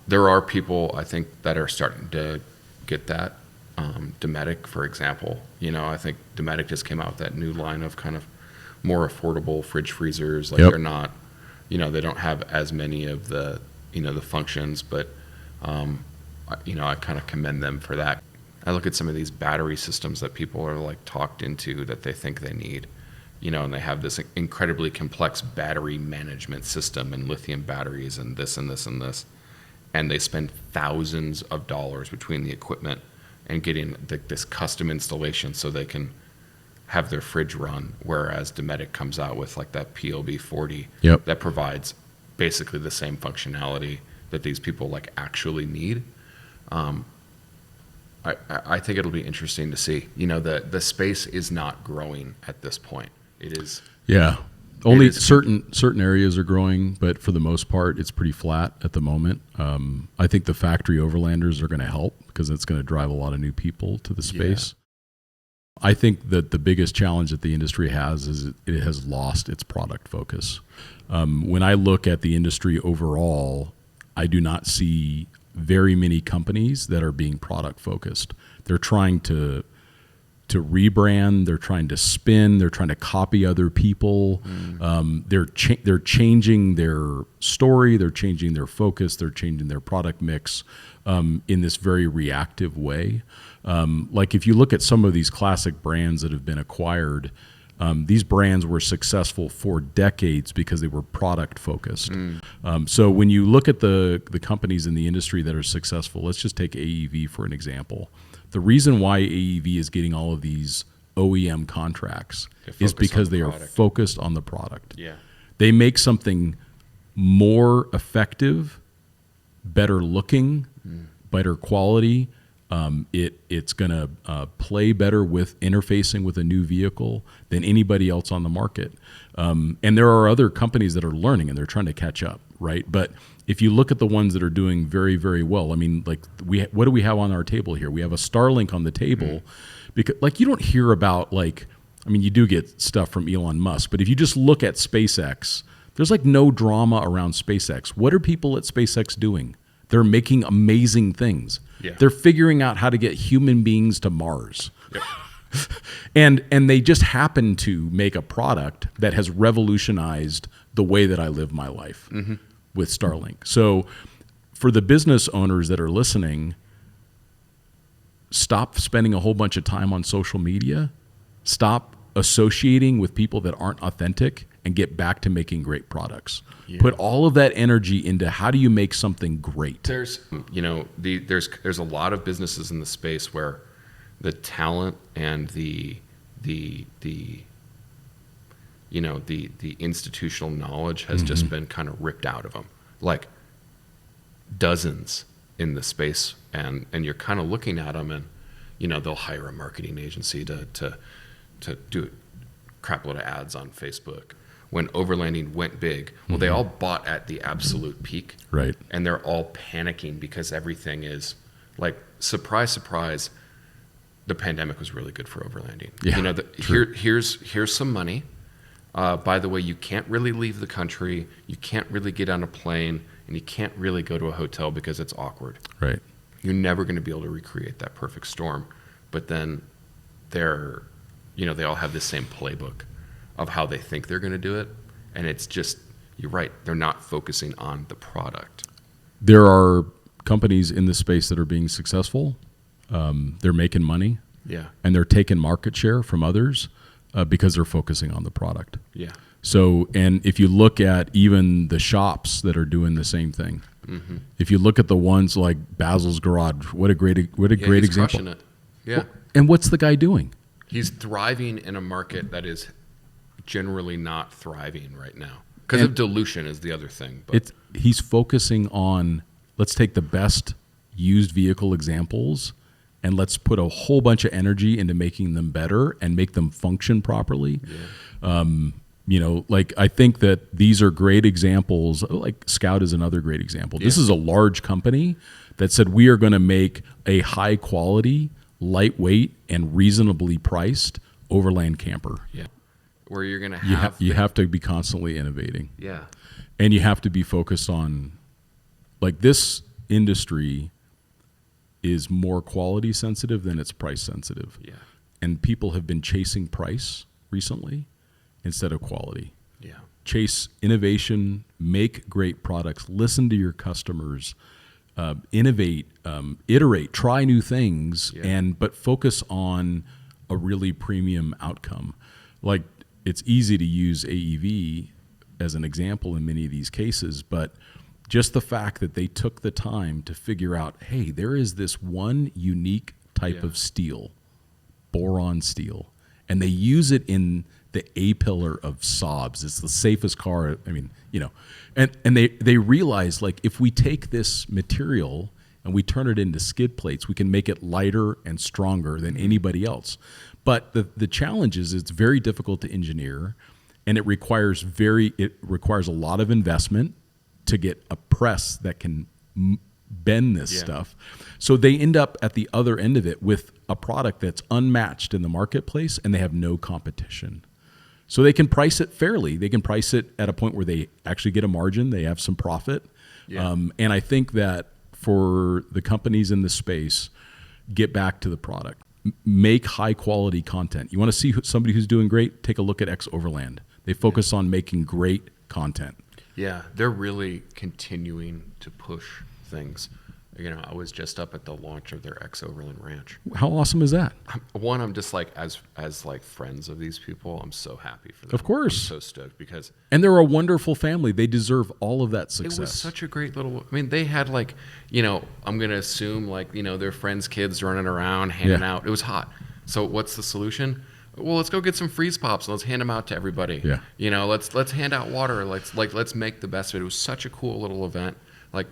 There are people I think that are starting to get that. Dometic, for example, I think Dometic just came out with that new line of kind of more affordable fridge freezers. Like they're not, they don't have as many of the the functions, but I kind of commend them for that. I look at some of these battery systems that people are like talked into that they think they need, and they have this incredibly complex battery management system and lithium batteries and this and this and this, and they spend thousands of dollars between the equipment and getting this custom installation so they can have their fridge run, whereas Dometic comes out with like that PLB 40 that provides basically the same functionality that these people like actually need. I think it'll be interesting to see. The space is not growing at this point. It is. Yeah. Only certain areas are growing, but for the most part, it's pretty flat at the moment. I think the factory overlanders are going to help because it's going to drive a lot of new people to the space. Yeah. I think that the biggest challenge that the industry has is it has lost its product focus. When I look at the industry overall, I do not see very many companies that are being product focused. They're trying to rebrand, they're trying to spin, they're trying to copy other people. They're changing their story, they're changing their focus, they're changing their product mix in this very reactive way. Like if you look at some of these classic brands that have been acquired, these brands were successful for decades because they were product focused. So when you look at the companies in the industry that are successful, let's just take AEV for an example. The reason why AEV is getting all of these OEM contracts is because they are focused on the product. Yeah. They make something more effective, better looking, better quality. It's going to play better with interfacing with a new vehicle than anybody else on the market. And there are other companies that are learning and they're trying to catch up, right? But if you look at the ones that are doing very, very well, I mean, like what do we have on our table here? We have a Starlink on the table because like you don't hear about you do get stuff from Elon Musk, but if you just look at SpaceX, there's like no drama around SpaceX. What are people at SpaceX doing? They're making amazing things. Yeah. They're figuring out how to get human beings to Mars. Yep. and they just happen to make a product that has revolutionized the way that I live my life with Starlink. So for the business owners that are listening, stop spending a whole bunch of time on social media. Stop associating with people that aren't authentic and get back to making great products. Yeah. Put all of that energy into how do you make something great. There's a lot of businesses in the space where the talent and the institutional knowledge has just been kind of ripped out of them, like dozens in the space, and you're kind of looking at them, and they'll hire a marketing agency to do a crap load of ads on Facebook. When overlanding went big, well, they all bought at the absolute peak, right? And they're all panicking because everything is like, surprise, surprise. The pandemic was really good for overlanding. Yeah, here's some money. By the way, you can't really leave the country. You can't really get on a plane, and you can't really go to a hotel because it's awkward. Right. You're never going to be able to recreate that perfect storm. But then they're, they all have the same playbook of how they think they're going to do it. And it's just, you're right, they're not focusing on the product. There are companies in this space that are being successful. They're making money. Yeah. And they're taking market share from others because they're focusing on the product. Yeah. So, and if you look at even the shops that are doing the same thing, if you look at the ones like Basil's Garage, what a great he's example. Crushing it. Yeah. And what's the guy doing? He's thriving in a market that is generally not thriving right now because of dilution is the other thing. But he's focusing on, let's take the best used vehicle examples and let's put a whole bunch of energy into making them better and make them function properly. Yeah. Like I think that these are great examples. Like Scout is another great example. Yeah. This is a large company that said we are going to make a high quality, lightweight, and reasonably priced overland camper. Yeah. Where you're going to have... You have to be constantly innovating. Yeah. And you have to be focused on... Like, this industry is more quality sensitive than it's price sensitive. Yeah. And people have been chasing price recently instead of quality. Yeah. Chase innovation, make great products, listen to your customers, innovate, iterate, try new things, but focus on a really premium outcome. Like, it's easy to use AEV as an example in many of these cases, but just the fact that they took the time to figure out, hey, there is this one unique type of steel, boron steel, and they use it in the A-pillar of Saabs. It's the safest car. I mean, and they realize, like, if we take this material and we turn it into skid plates, we can make it lighter and stronger than anybody else. But the challenge is it's very difficult to engineer, and it requires a lot of investment to get a press that can bend this stuff. So they end up at the other end of it with a product that's unmatched in the marketplace, and they have no competition. So they can price it fairly. They can price it at a point where they actually get a margin. They have some profit. Yeah. And I think that for the companies in this space, get back to the product. Make high quality content. You want to see somebody who's doing great? Take a look at X Overland. They focus on making great content. Yeah, they're really continuing to push things. I was just up at the launch of their X Overland Ranch. How awesome is that? I'm just like, as like friends of these people, I'm so happy for them. Of course. I'm so stoked because... And they're a wonderful family. They deserve all of that success. It was such a great little... I mean, they had like, I'm going to assume like, their friends' kids running around, handing out. It was hot. So what's the solution? Well, let's go get some freeze pops and let's hand them out to everybody. Yeah. Let's hand out water. Let's make the best of it. It was such a cool little event. Like,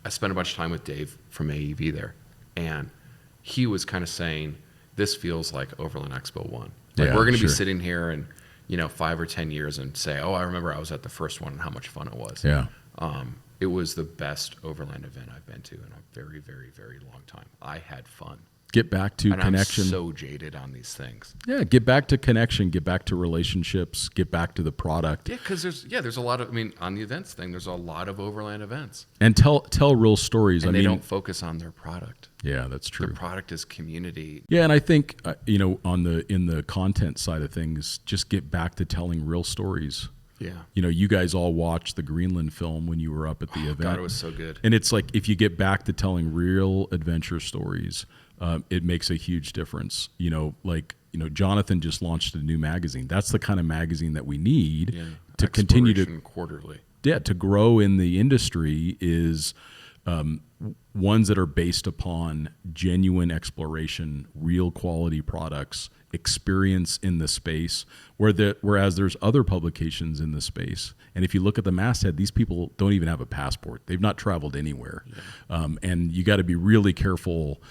I spent a bunch of time with Dave from AEV there, and he was kind of saying, this feels like Overland Expo 1. Like, we're going to be sitting here in, 5 or 10 years and say, oh, I remember I was at the first one and how much fun it was. Yeah. It was the best Overland event I've been to in a very, very, very long time. I had fun. Get back to connection. I'm so jaded on these things. Yeah, get back to connection, get back to relationships, get back to the product. Yeah, because there's a lot of, on the events thing, there's a lot of Overland events. And tell real stories. And they don't focus on their product. Yeah, that's true. The product is community. Yeah, and I think in the content side of things, just get back to telling real stories. Yeah. You guys all watched the Greenland film when you were up at the event. God, it was so good. And it's like, if you get back to telling real adventure stories, it makes a huge difference. Jonathan just launched a new magazine. That's the kind of magazine that we need to continue to quarterly. Yeah, to grow in the industry is ones that are based upon genuine exploration, real quality products, experience in the space, whereas there's other publications in the space. And if you look at the masthead, these people don't even have a passport. They've not traveled anywhere. Yeah. And you got to be really careful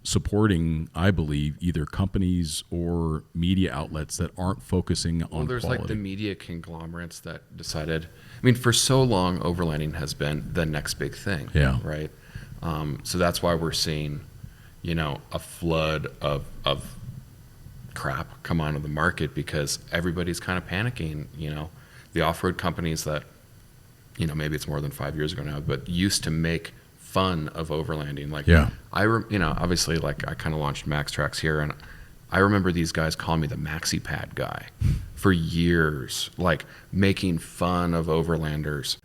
supporting, I believe, either companies or media outlets that aren't focusing on there's quality. Like the media conglomerates that decided, for so long, overlanding has been the next big thing. Yeah. Right? So that's why we're seeing, a flood of crap come onto the market because everybody's kind of panicking. The off-road companies that, maybe it's more than 5 years ago now, but used to make fun of overlanding. Like, Yeah. Obviously, like I kind of launched Max Tracks here, and I remember these guys calling me the maxi pad guy for years, like making fun of overlanders.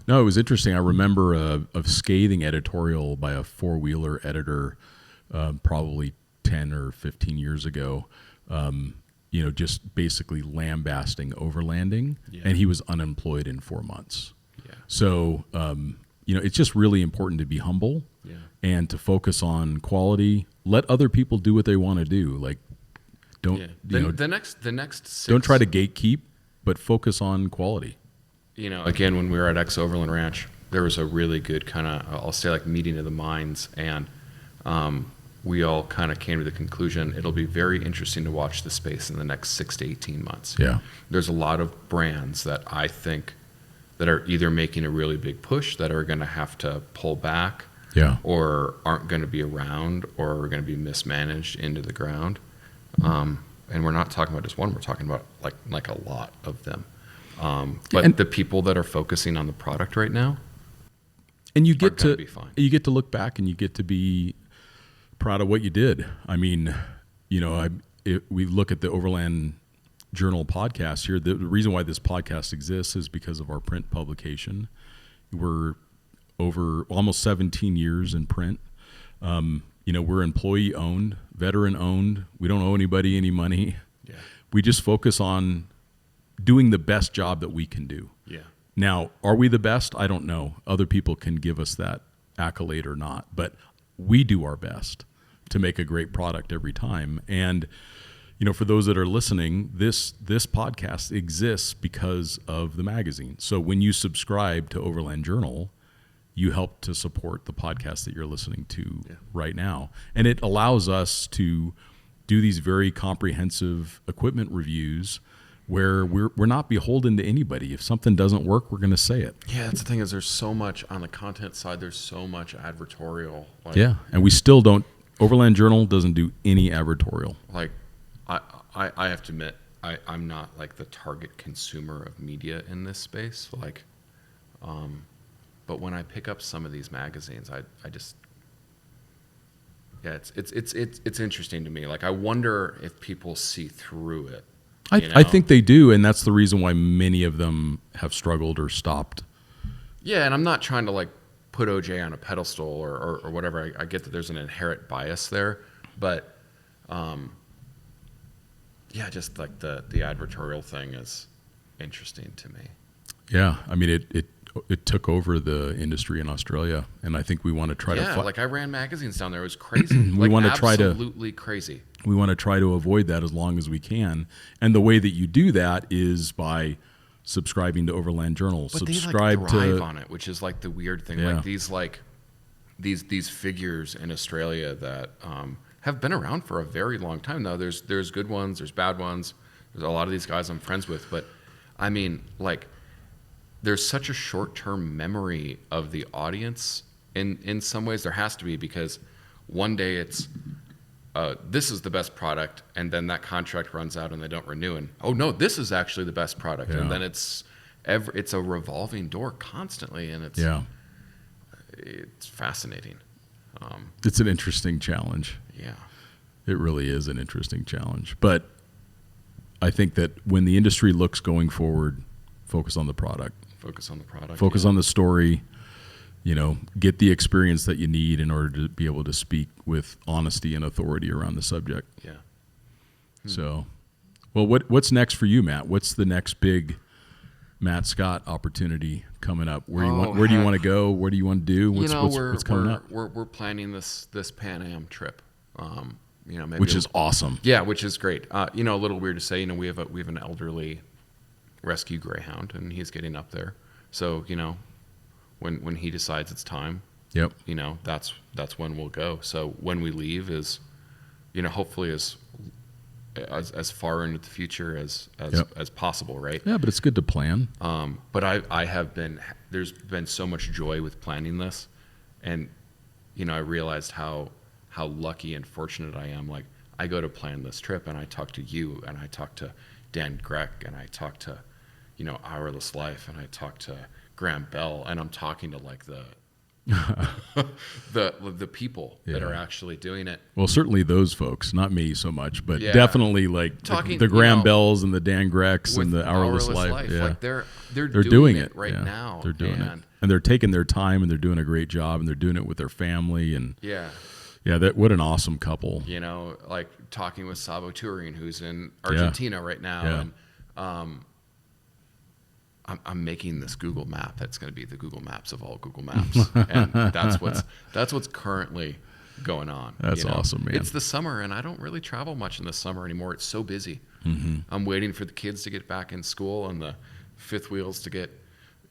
No, it was interesting. I remember a scathing editorial by a four-wheeler editor, probably 10 or 15 years ago, just basically lambasting overlanding, and he was unemployed in 4 months. Yeah. So, it's just really important to be humble and to focus on quality. Let other people do what they want to do. Like, don't, the next 6, don't try to gatekeep, but focus on quality. Again, when we were at X Overland Ranch, there was a really good kind of, I'll say like meeting of the minds, and we all kind of came to the conclusion it'll be very interesting to watch the space in the next 6 to 18 months. Yeah. There's a lot of brands that I think that are either making a really big push that are going to have to pull back, or aren't going to be around, or are going to be mismanaged into the ground. And we're not talking about just one, we're talking about like a lot of them. But the people that are focusing on the product right now, and you get to be fine. You get to look back and you get to be proud of what you did. I mean, we look at the Overland Journal podcast here. The reason why this podcast exists is because of our print publication. We're over almost 17 years in print. We're employee owned, veteran owned. We don't owe anybody any money. Yeah. We just focus on doing the best job that we can do. Yeah. Now, are we the best? I don't know. Other people can give us that accolade or not, but we do our best to make a great product every time. And, for those that are listening, this podcast exists because of the magazine. So when you subscribe to Overland Journal, you help to support the podcast that you're listening to right now. And it allows us to do these very comprehensive equipment reviews where we're not beholden to anybody. If something doesn't work, we're going to say it. Yeah, that's the thing is there's so much on the content side. There's so much advertorial. And we still don't. Overland Journal doesn't do any advertorial. Like, I have to admit, I'm not like the target consumer of media in this space. Like, but when I pick up some of these magazines, I just, it's interesting to me. Like, I wonder if people see through it. I think they do, and that's the reason why many of them have struggled or stopped. Yeah, and I'm not trying to like put OJ on a pedestal or whatever. I get that there's an inherent bias there, but just like the advertorial thing is interesting to me. Yeah, I mean it took over the industry in Australia, and I think we want to try to. Yeah, like I ran magazines down there. It was crazy. We want to try to absolutely crazy. We want to try to avoid that as long as we can, and the way that you do that is by subscribing to Overland Journal. But subscribe they thrive on it, which is like the weird thing. Yeah. Like these figures in Australia that have been around for a very long time now. There's good ones, there's bad ones. There's a lot of these guys I'm friends with, but I mean, like, there's such a short-term memory of the audience in some ways. There has to be, because one day it's this is the best product, and then that contract runs out and they don't renew, and oh no, this is actually the best product. And then it's a revolving door constantly, and it's fascinating. It's an interesting challenge. Yeah, it really is an interesting challenge. But I think that when the industry looks going forward, focus on the product. Focus on the product. Focus on the story. Get the experience that you need in order to be able to speak with honesty and authority around the subject. Yeah. So, well, what's next for you, Matt? What's the next big Matt Scott opportunity coming up? Where do you want to go? What do you want to do? What's coming up? We're planning this Pan Am trip. Maybe which is awesome. Yeah, which is great. A little weird to say. We have an elderly rescue greyhound, and he's getting up there. So when he decides it's time, yep. That's when we'll go. So when we leave is, hopefully as far into the future as possible, right? Yeah, but it's good to plan. But there's been so much joy with planning this, and I realized how lucky and fortunate I am. Like, I go to plan this trip, and I talk to you, and I talk to Dan Greck, and I talk to Hourless Life, and I talk to Graham Bell, and I'm talking to like the the people that are actually doing it. Well, certainly those folks, not me so much, but Yeah. definitely like Talking, the Graham Bells and the Dan Grecks with and the Hourless Life. Yeah. Like they're doing it right yeah. now. They're doing it. And they're taking their time and they're doing a great job and they're doing it with their family. And yeah. What an awesome couple. You know, like talking with Sabo Turing, who's in Argentina right now. Yeah. And I'm making this Google map that's going to be the Google Maps of all Google Maps. And that's what's currently going on. That's awesome, man. It's the summer, and I don't really travel much in the summer anymore. It's so busy. Mm-hmm. I'm waiting for the kids to get back in school and the fifth wheels to get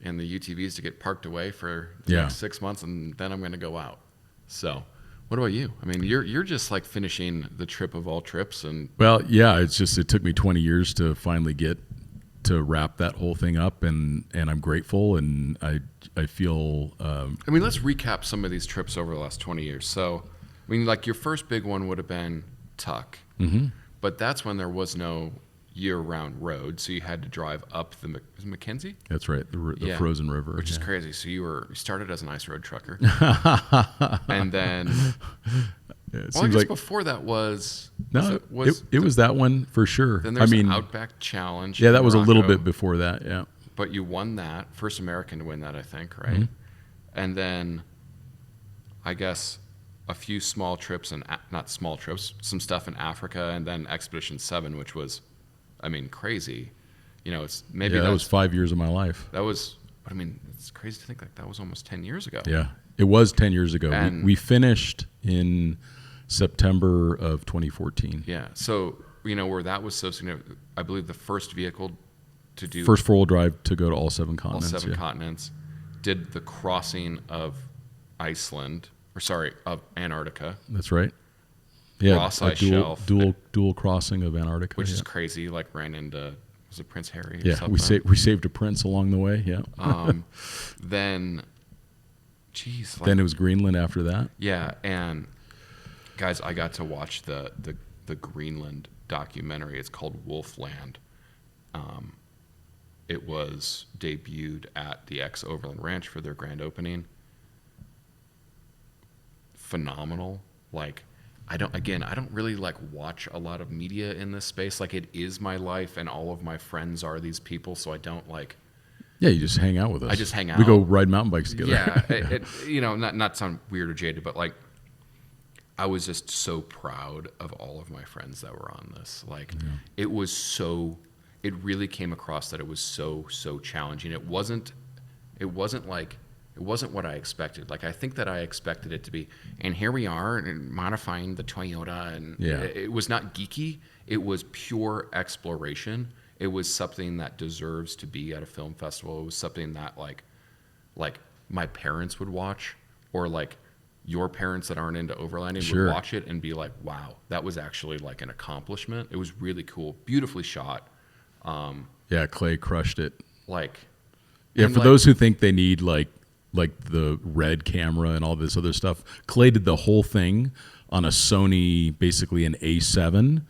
and the UTVs to get parked away for the next 6 months, and then I'm going to go out. So, what about you? I mean, you're just like finishing the trip of all trips, and well, yeah, it's just it took me 20 years to finally get to wrap that whole thing up, and I'm grateful, and I feel. I mean, let's recap some of these trips over the last 20 years. So, I mean, like your first big one would have been Tuck, mm-hmm. but that's when there was no year-round road, so you had to drive up the Mackenzie. That's right, the frozen river, which is crazy. So you started as an ice road trucker, and then I guess before that was it was that one for sure. Then there's the Outback Challenge. Yeah, that was a little bit before that. Yeah, but you won that, first American to win that, I think, right? Mm-hmm. And then I guess a few small trips and not small trips, some stuff in Africa, and then Expedition 7, which was, I mean, crazy. You know, it's maybe that was 5 years of my life. That was, I mean, it's crazy to think like that was almost 10 years ago. Yeah, it was 10 years ago. And we finished in September of 2014. Yeah, so you know where that was so significant. I believe the first vehicle to do first 4-wheel drive to go to all 7 continents. All 7 continents. Did the crossing of Iceland, of Antarctica. That's right. Yeah, Ross Ice Shelf. Dual crossing of Antarctica, which is crazy. Like ran into, was it Prince Harry? Or yeah, something? we saved a prince along the way. Yeah. Then it was Greenland after that. Yeah, and guys, I got to watch the Greenland documentary. It's called Wolfland. It was debuted at the X Overland Ranch for their grand opening. Phenomenal. Like, I don't really like watch a lot of media in this space. Like, it is my life, and all of my friends are these people, so I don't like. Yeah, you just hang out with us. I just hang out. We go ride mountain bikes together. Yeah, you know, not sound weird or jaded, but like, I was just so proud of all of my friends that were on this. Like, it was so. It really came across that it was so challenging. It wasn't what I expected. Like, I think that I expected it to be, and here we are and modifying the Toyota, and it was not geeky. It was pure exploration. It was something that deserves to be at a film festival. It was something that like my parents would watch, or like your parents that aren't into overlanding would watch it and be like, wow, that was actually like an accomplishment. It was really cool, beautifully shot. Clay crushed it. For those who think they need like the red camera and all this other stuff, Clay did the whole thing on a Sony, basically an A7,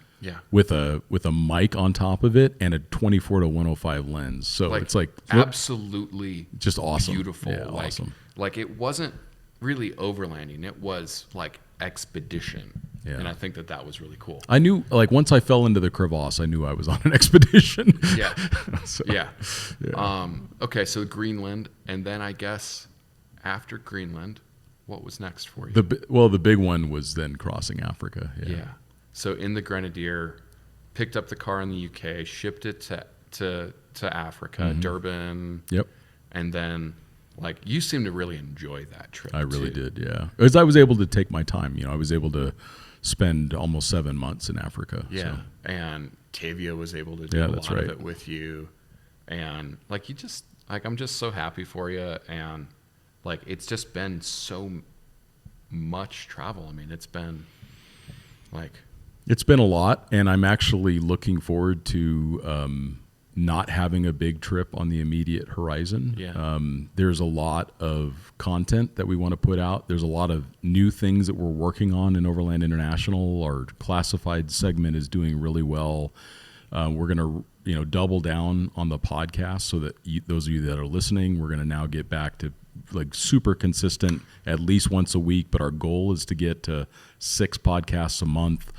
with a mic on top of it and a 24-105 lens. So it's like absolutely just awesome, beautiful. Yeah, awesome. Like, it wasn't really overlanding; it was like expedition. Yeah. And I think that was really cool. I knew, like, once I fell into the crevasse, I knew I was on an expedition. Yeah. Okay, so Greenland, and then I guess after Greenland, what was next for you? The big one was then crossing Africa. Yeah. So in the Grenadier, picked up the car in the UK, shipped it to Africa, Durban. Yep. And then, like, you seem to really enjoy that trip. I really did, yeah. Because I was able to take my time. You know, I was able to spend almost 7 months in Africa. Yeah, so. And Tavia was able to do a lot of it with you. And, like, I'm just so happy for you. And, like, it's just been so much travel. I mean, it's been, like... It's been a lot, and I'm actually looking forward to not having a big trip on the immediate horizon. Yeah. There's a lot of content that we want to put out. There's a lot of new things that we're working on in Overland International. Our classified segment is doing really well. We're going to double down on the podcast so that those of you that are listening, we're going to now get back to like super consistent at least once a week, but our goal is to get to 6 podcasts a month.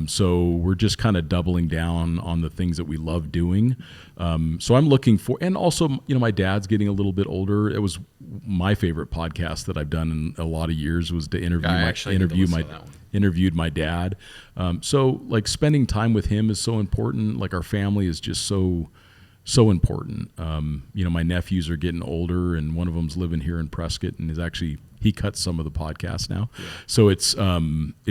So we're just kind of doubling down on the things that we love doing. So I'm looking for, and also, my dad's getting a little bit older. It was my favorite podcast that I've done in a lot of years was to interviewed my dad. So like spending time with him is so important. Like our family is just so important. My nephews are getting older, and one of them's living here in Prescott, and he cuts some of the podcasts now. Yeah. So it's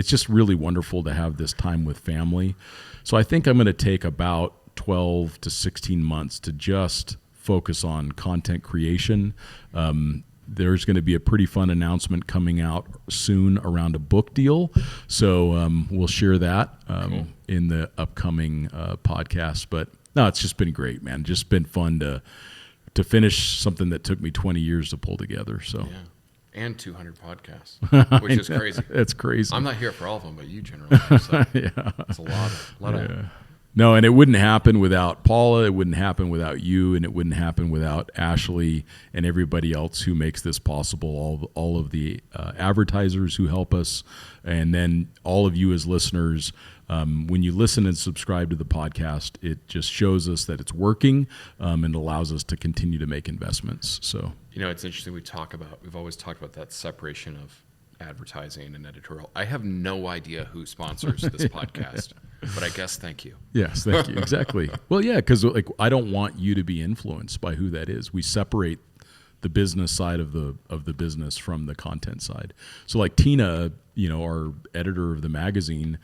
just really wonderful to have this time with family. So I think I'm going to take about 12 to 16 months to just focus on content creation. There's going to be a pretty fun announcement coming out soon around a book deal. So we'll share that cool. in the upcoming podcast. But no, it's just been great, man. Just been fun to finish something that took me 20 years to pull together. So. Yeah. And 200 podcasts, which is crazy. It's crazy. I'm not here for all of them, but you generally are, so yeah. It's a lot of. No, and it wouldn't happen without Paula. It wouldn't happen without you, and it wouldn't happen without Ashley and everybody else who makes this possible. All of the advertisers who help us, and then all of you as listeners. When you listen and subscribe to the podcast, it just shows us that it's working and allows us to continue to make investments. So, it's interesting. We've always talked about that separation of advertising and editorial. I have no idea who sponsors this podcast, but I guess thank you. Yes, thank you. Exactly. Well, yeah, because I don't want you to be influenced by who that is. We separate the business side of the business from the content side. So, like Tina, our editor of the magazine.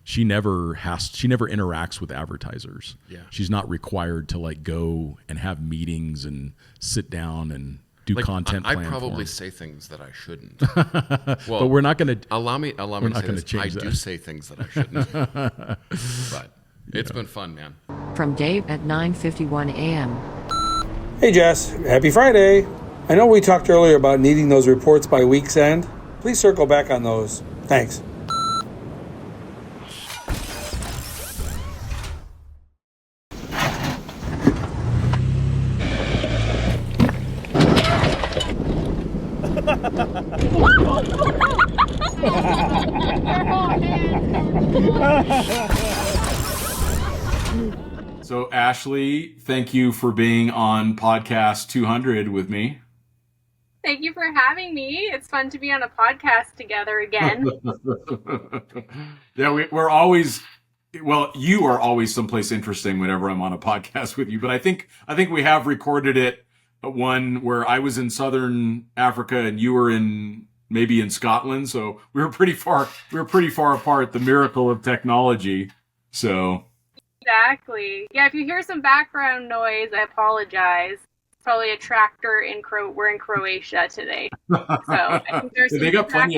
She never interacts with advertisers. Yeah. She's not required to go and have meetings and sit down and do content plan. I probably say things that I shouldn't. Well, but we're not going to allow me to say this. I do say things that I shouldn't. But it's been fun, man. From Dave at 9:51 a.m. Hey Jess, happy Friday. I know we talked earlier about needing those reports by week's end. Please circle back on those. Thanks. So, Ashley, thank you for being on podcast 200 with me. Thank you for having me. It's fun to be on a podcast together again. Yeah, we're always, you are always someplace interesting whenever I'm on a podcast with you. But I think we have recorded it, one where I was in Southern Africa and you were maybe in Scotland. So we were pretty far apart. The miracle of technology. So. Exactly. Yeah, if you hear some background noise, I apologize. Probably a tractor we're in Croatia today. So I think there's they got plenty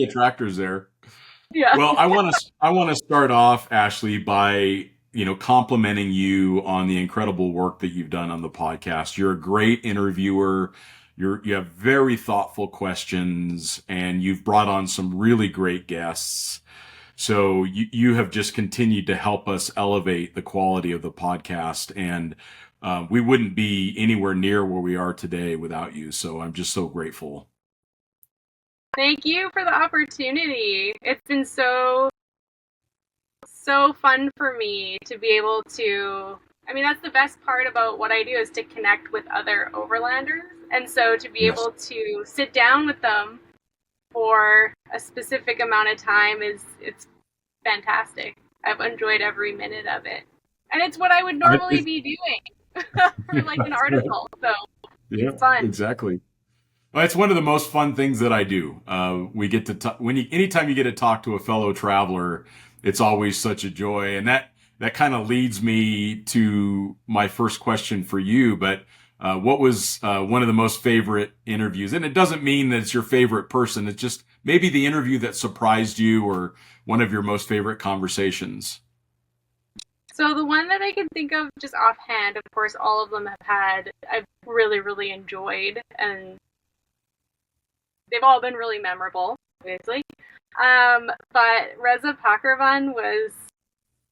of tractors there. Yeah. Well, I want to start off, Ashley, by complimenting you on the incredible work that you've done on the podcast. You're a great interviewer. You have very thoughtful questions, and you've brought on some really great guests. So you have just continued to help us elevate the quality of the podcast, and we wouldn't be anywhere near where we are today without you. So I'm just so grateful. Thank you for the opportunity. It's been so fun for me to be able to, that's the best part about what I do is to connect with other overlanders. And so to be able to sit down with them for a specific amount of time it's fantastic. I've enjoyed every minute of it. And it's what I would normally be doing for like an article. So it's fun. Exactly. Well, it's one of the most fun things that I do. We get to anytime you get to talk to a fellow traveler, it's always such a joy. And that kind of leads me to my first question for you. But what was one of the most favorite interviews? And it doesn't mean that it's your favorite person. It's just maybe the interview that surprised you or one of your most favorite conversations. So the one that I can think of just offhand, of course, all of them I've really, really enjoyed, and they've all been really memorable, obviously. But Reza Pakravan was,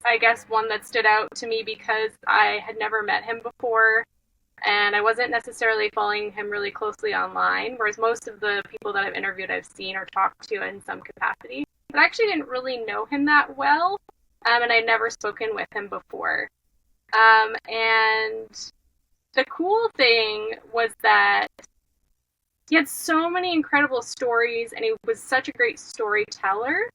I guess, one that stood out to me because I had never met him before. and I wasn't necessarily following him really closely online, whereas most of the people that I've interviewed I've seen or talked to in some capacity. But I actually didn't really know him that well, and I'd never spoken with him before. And the cool thing was that he had so many incredible stories, and he was such a great storyteller.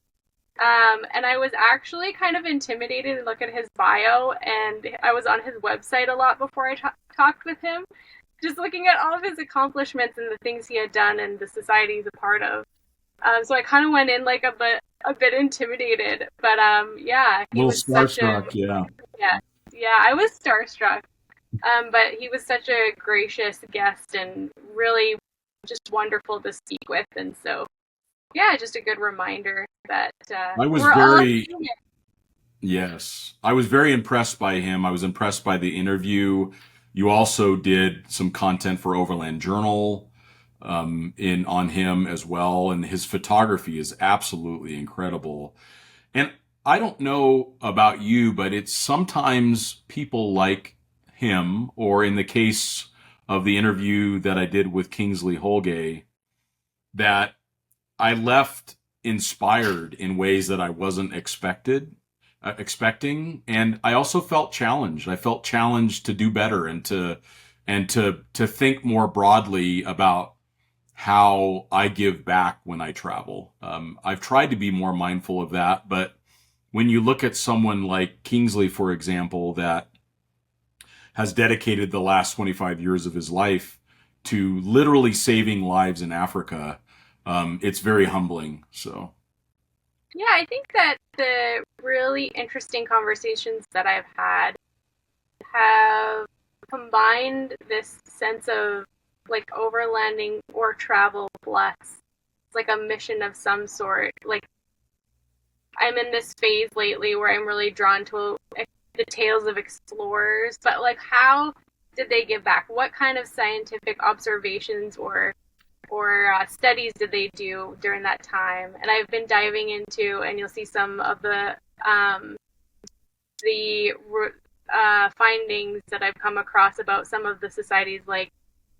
And I was actually kind of intimidated to look at his bio, and I was on his website a lot before I talked with him, just looking at all of his accomplishments and the things he had done and the society he's a part of. So I kind of went in like a bit intimidated, but yeah, he was starstruck, yeah. Yeah, I was starstruck. But he was such a gracious guest and really just wonderful to speak with, and so yeah, just a good reminder that I was we're all human. Yes, I was very impressed by him. I was impressed by the interview. You also did some content for Overland Journal on him as well, and his photography is absolutely incredible. And I don't know about you, but it's sometimes people like him, or in the case of the interview that I did with Kingsley Holgay, that I left inspired in ways that I wasn't expecting, and I also felt challenged. I felt challenged to do better and to think more broadly about how I give back when I travel. I've tried to be more mindful of that, but when you look at someone like Kingsley, for example, that has dedicated the last 25 years of his life to literally saving lives in Africa, it's very humbling. So, Yeah, I think that the really interesting conversations that I've had have combined this sense of like overlanding or travel plus it's like a mission of some sort. Like I'm in this phase lately where I'm really drawn to the tales of explorers, but like how did they give back? What kind of scientific observations or studies did they do during that time? And I've been diving into, and you'll see some of the findings that I've come across about some of the societies like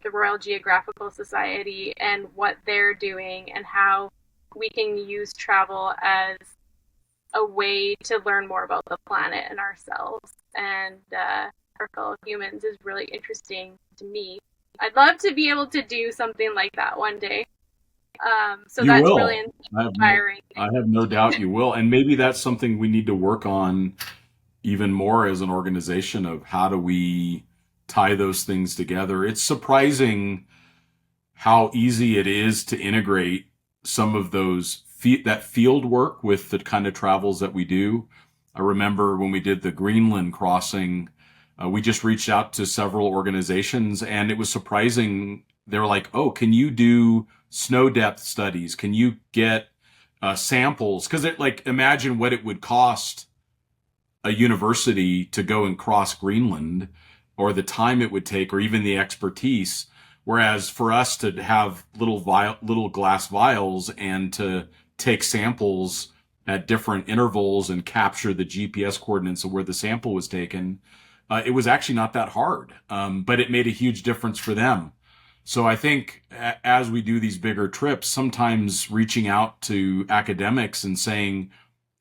the Royal Geographical Society and what they're doing and how we can use travel as a way to learn more about the planet and ourselves and our fellow humans is really interesting to me. I'd love to be able to do something like that one day. So you that's will. really inspiring. I have no doubt you will. And maybe that's something we need to work on even more as an organization, of how do we tie those things together. It's surprising how easy it is to integrate some of those that field work with the kind of travels that we do. I remember when we did the Greenland crossing, we just reached out to several organizations, and it was surprising. They were like, "Oh, can you do snow depth studies? Can you get samples?" Because imagine what it would cost a university to go and cross Greenland, or the time it would take, or even the expertise. Whereas for us to have little glass vials and to take samples at different intervals and capture the GPS coordinates of where the sample was taken, it was actually not that hard, but it made a huge difference for them. So I think as we do these bigger trips, sometimes reaching out to academics and saying,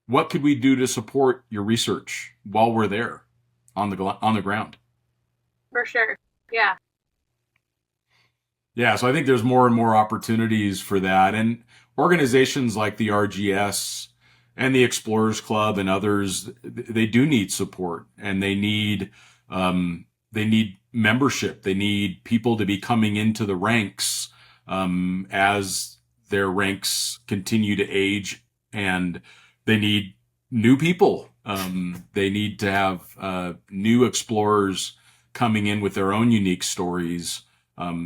what could we do to support your research while we're there on the ground? For sure. Yeah. Yeah, so I think there's more and more opportunities for that. And organizations like the RGS and the Explorers Club and others, they do need support, and they need membership. They need people to be coming into the ranks as their ranks continue to age, and they need new people. They need to have new explorers coming in with their own unique stories,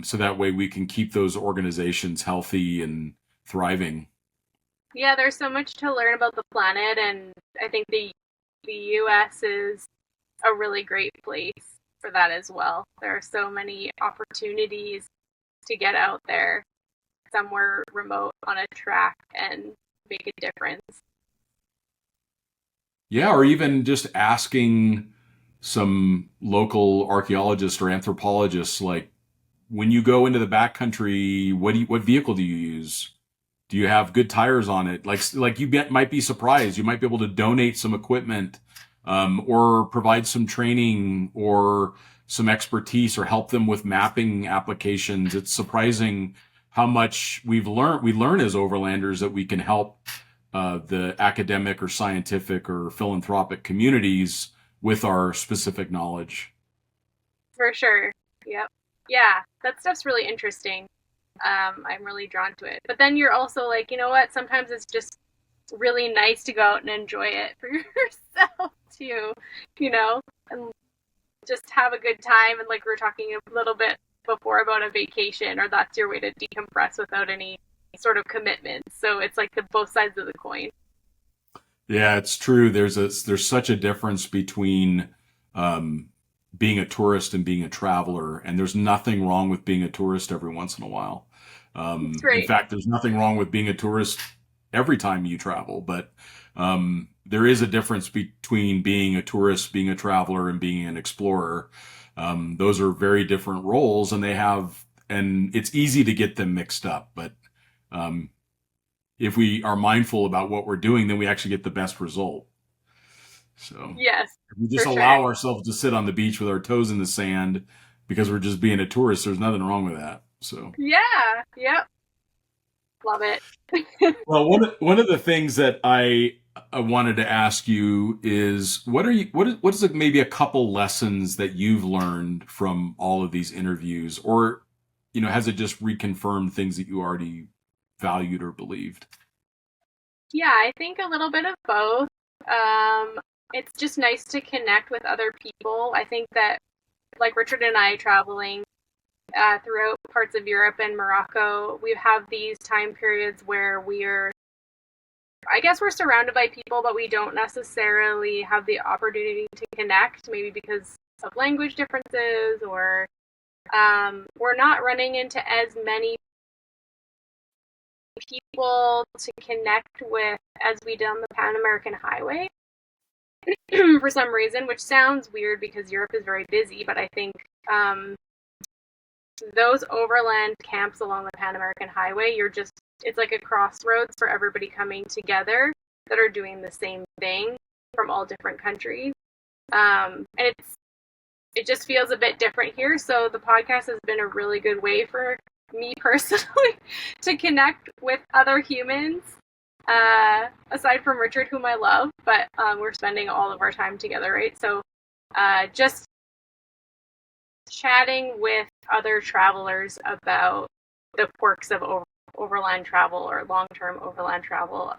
so that way we can keep those organizations healthy and thriving. Yeah, there's so much to learn about the planet, and I think the U.S. is a really great place for that as well. There are so many opportunities to get out there somewhere remote on a track and make a difference. Yeah, or even just asking some local archaeologists or anthropologists, like, when you go into the backcountry, what vehicle do you use? Do you have good tires on it? Like might be surprised. You might be able to donate some equipment, or provide some training or some expertise, or help them with mapping applications. It's surprising how much we learn as overlanders, that we can help the academic or scientific or philanthropic communities with our specific knowledge. For sure. Yep. Yeah, that stuff's really interesting. I'm really drawn to it. But then you're also like, you know what? Sometimes it's just really nice to go out and enjoy it for yourself too, and just have a good time. And like we were talking a little bit before about a vacation, or that's your way to decompress without any sort of commitment. So it's like the both sides of the coin. Yeah, it's true. There's such a difference between being a tourist and being a traveler, and there's nothing wrong with being a tourist every once in a while. In fact, there's nothing wrong with being a tourist every time you travel, but there is a difference between being a tourist, being a traveler, and being an explorer. Those are very different roles, and it's easy to get them mixed up. But if we are mindful about what we're doing, then we actually get the best result. So yes, if we just allow ourselves to sit on the beach with our toes in the sand because we're just being a tourist, there's nothing wrong with that. So yeah, yep, love it. Well, one of the things that I wanted to ask you is, what is maybe a couple lessons that you've learned from all of these interviews, or has it just reconfirmed things that you already valued or believed? Yeah, I think a little bit of both. It's just nice to connect with other people. I think that, like Richard and I traveling throughout parts of Europe and Morocco, we have these time periods where we're surrounded by people, but we don't necessarily have the opportunity to connect, maybe because of language differences, or we're not running into as many people to connect with as we did on the Pan American Highway for some reason, which sounds weird because Europe is very busy, but I think those overland camps along the Pan American Highway, it's like a crossroads for everybody coming together that are doing the same thing from all different countries. And it just feels a bit different here. So the podcast has been a really good way for me personally to connect with other humans, aside from Richard, whom I love, but we're spending all of our time together, right? So just chatting with other travelers about the quirks of overland travel or long-term overland travel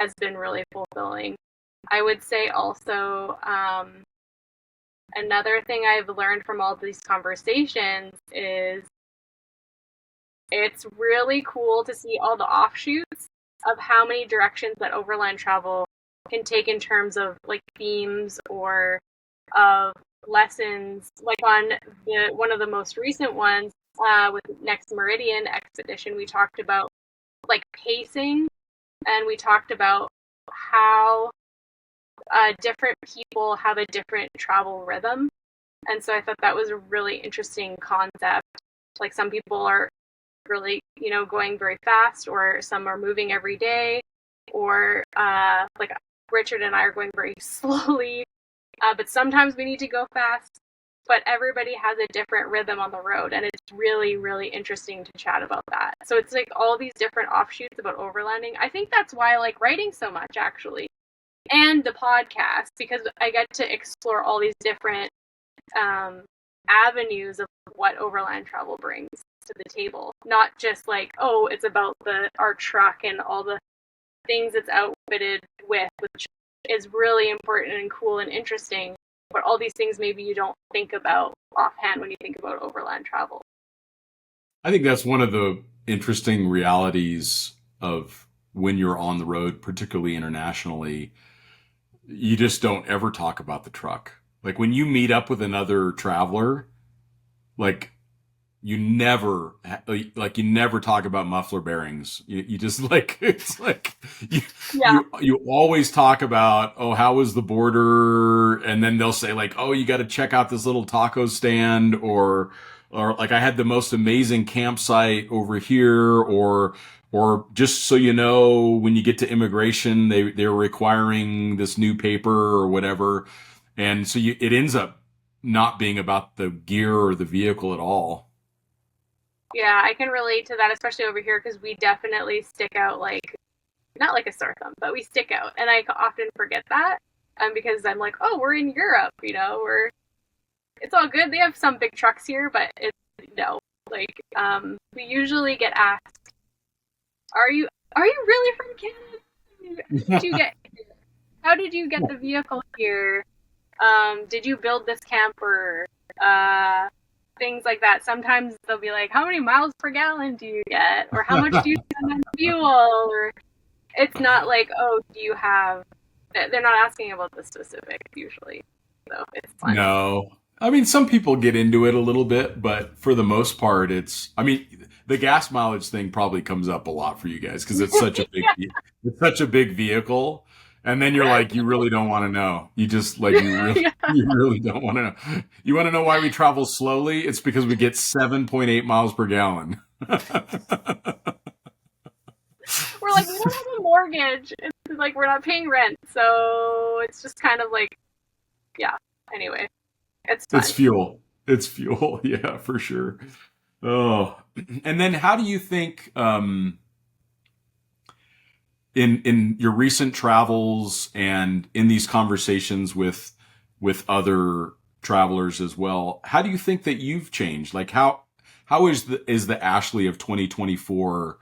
has been really fulfilling. I would say also another thing I've learned from all these conversations is it's really cool to see all the offshoots of how many directions that overland travel can take in terms of like themes or of lessons. Like on one of the most recent ones with Next Meridian Expedition, we talked about like pacing, and we talked about how different people have a different travel rhythm. And so I thought that was a really interesting concept. Like some people are really, going very fast, or some are moving every day, or like Richard and I are going very slowly, but sometimes we need to go fast. But everybody has a different rhythm on the road, and it's really, really interesting to chat about that. So it's like all these different offshoots about overlanding. I think that's why I like writing so much, actually, and the podcast, because I get to explore all these different avenues of what overland travel brings to the table. Not just like, oh, it's about our truck and all the things it's outfitted with, which is really important and cool and interesting, but all these things maybe you don't think about offhand when you think about overland travel. I think that's one of the interesting realities of when you're on the road, particularly internationally. You just don't ever talk about the truck. Like when you meet up with another traveler, like you never like you never talk about muffler bearings. You just like it's like you, Yeah. you always talk about, oh, how was the border, and then they'll say like, oh, you got to check out this little taco stand, or like I had the most amazing campsite over here, or just so you know, when you get to immigration, they're requiring this new paper or whatever, and so it ends up not being about the gear or the vehicle at all. Yeah, I can relate to that, especially over here, because we definitely stick out like, not like a sore thumb, but we stick out. And I often forget that because I'm like, oh, we're in Europe, it's all good. They have some big trucks here, but no. Like, we usually get asked, are you really from Canada? How did you get the vehicle here? Did you build this camper? Things like that. Sometimes they'll be like, how many miles per gallon do you get? Or how much do you spend on fuel? Or it's not like, oh, do you have... They're not asking about the specifics usually. So it's fun. No. I mean, some people get into it a little bit, but for the most part, the gas mileage thing probably comes up a lot for you guys because it's such a big, it's such a big vehicle. And then you're like, you really don't want to know. You just like, Yeah. you really don't want to know. You want to know why we travel slowly? It's because we get 7.8 miles per gallon. We're like, we don't have a mortgage. It's like, we're not paying rent. So it's just kind of like, yeah. Anyway, it's fun. It's fuel. It's fuel. Yeah, for sure. Oh, and then how do you think, in your recent travels and in these conversations with other travelers as well, how do you think that you've changed? Like how is the Ashley of 2024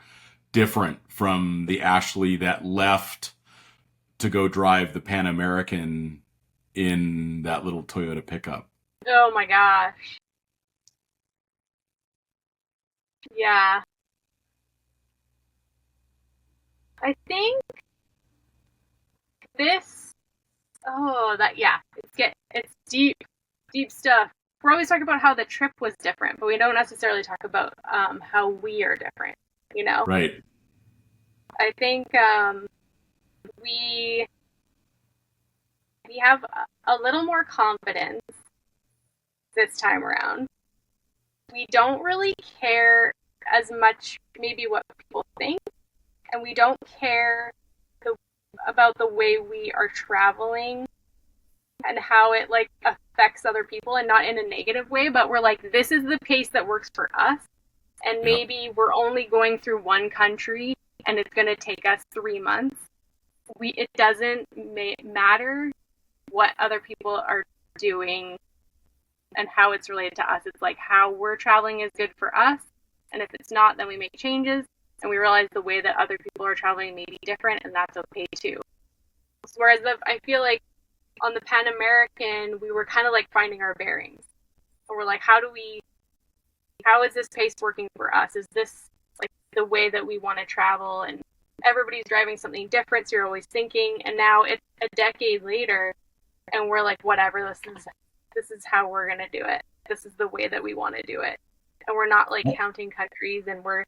different from the Ashley that left to go drive the Pan American in that little Toyota pickup? Oh my gosh. Yeah. I think it's deep stuff. We're always talking about how the trip was different, but we don't necessarily talk about how we are different, Right. I think we have a little more confidence this time around. We don't really care as much maybe what people think, and we don't care about the way we are traveling and how it like affects other people, and not in a negative way, but we're like, this is the pace that works for us, and maybe we're only going through one country and it's going to take us 3 months. It doesn't matter what other people are doing and how it's related to us. It's like how we're traveling is good for us, and if it's not, then we make changes, and we realize the way that other people are traveling may be different, and that's okay too. Whereas I feel like on the Pan American, we were kind of like finding our bearings. And we're like, how is this pace working for us? Is this like the way that we want to travel? And everybody's driving something different, so you're always thinking. And now it's a decade later, and we're like, whatever, this is how we're going to do it. This is the way that we want to do it. And we're not like counting countries, and we're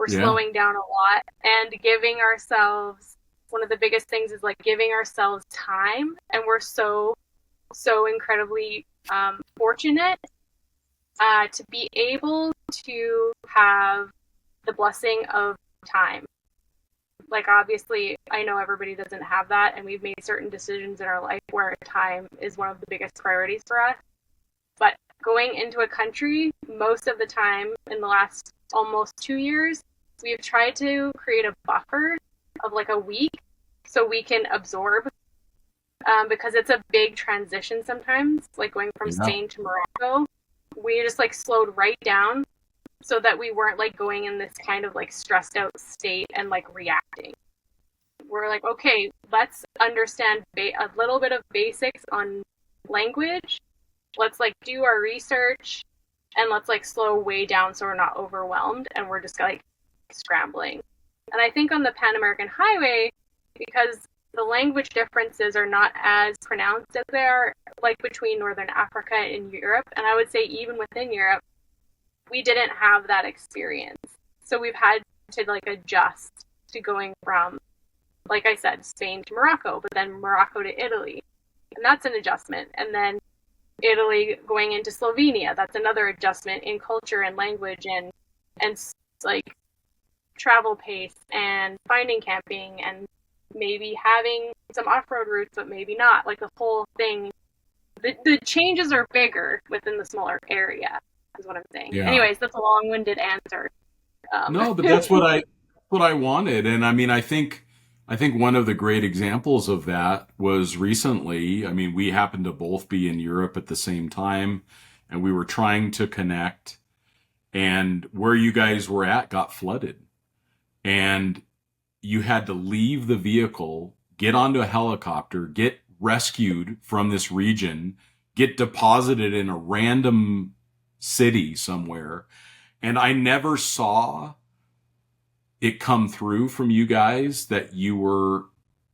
slowing down a lot and giving ourselves, one of the biggest things is like giving ourselves time. And we're so incredibly fortunate to be able to have the blessing of time. Like, obviously, I know everybody doesn't have that, and we've made certain decisions in our life where time is one of the biggest priorities for us. But going into a country, most of the time in the last almost 2 years, we've tried to create a buffer of like a week so we can absorb, because it's a big transition sometimes, like going from Spain to Morocco. We just like slowed right down so that we weren't like going in this kind of like stressed out state and like reacting. We're like, okay, let's understand a little bit of basics on language. Let's like do our research, and let's like slow way down so we're not overwhelmed and we're just like scrambling. And I think on the Pan American Highway, because the language differences are not as pronounced as they are like between Northern Africa and Europe, and I would say even within Europe, we didn't have that experience. So we've had to like adjust to going from, like I said, Spain to Morocco, but then Morocco to Italy. And that's an adjustment. And then Italy going into Slovenia, that's another adjustment in culture and language and like travel pace and finding camping and maybe having some off-road routes, but maybe not. Like the whole thing, the changes are bigger within the smaller area, is what I'm saying. Yeah. Anyways, that's a long-winded answer. No, but that's what I wanted. And I mean, I think one of the great examples of that was recently. I mean, we happened to both be in Europe at the same time, and we were trying to connect, and where you guys were at got flooded. And you had to leave the vehicle, get onto a helicopter, get rescued from this region, get deposited in a random city somewhere. And I never saw it come through from you guys that you were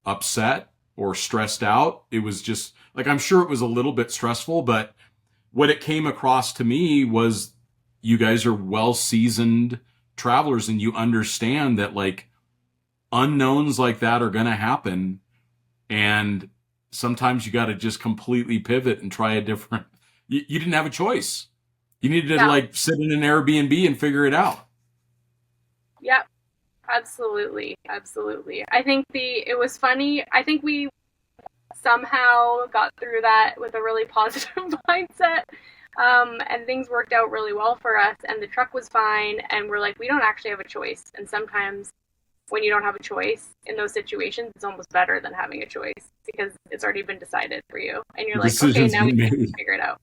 upset or stressed out. It was just like, I'm sure it was a little bit stressful, but what it came across to me was you guys are well-seasoned travelers and you understand that like unknowns like that are going to happen. And sometimes you got to just completely pivot and try a different, you didn't have a choice. You needed to like sit in an Airbnb and figure it out. Yep. Absolutely. Absolutely. I think it was funny. I think we somehow got through that with a really positive mindset. And things worked out really well for us, and the truck was fine, and we're like, we don't actually have a choice. And sometimes when you don't have a choice in those situations, it's almost better than having a choice because it's already been decided for you. And you're like, okay, now we can figure it out.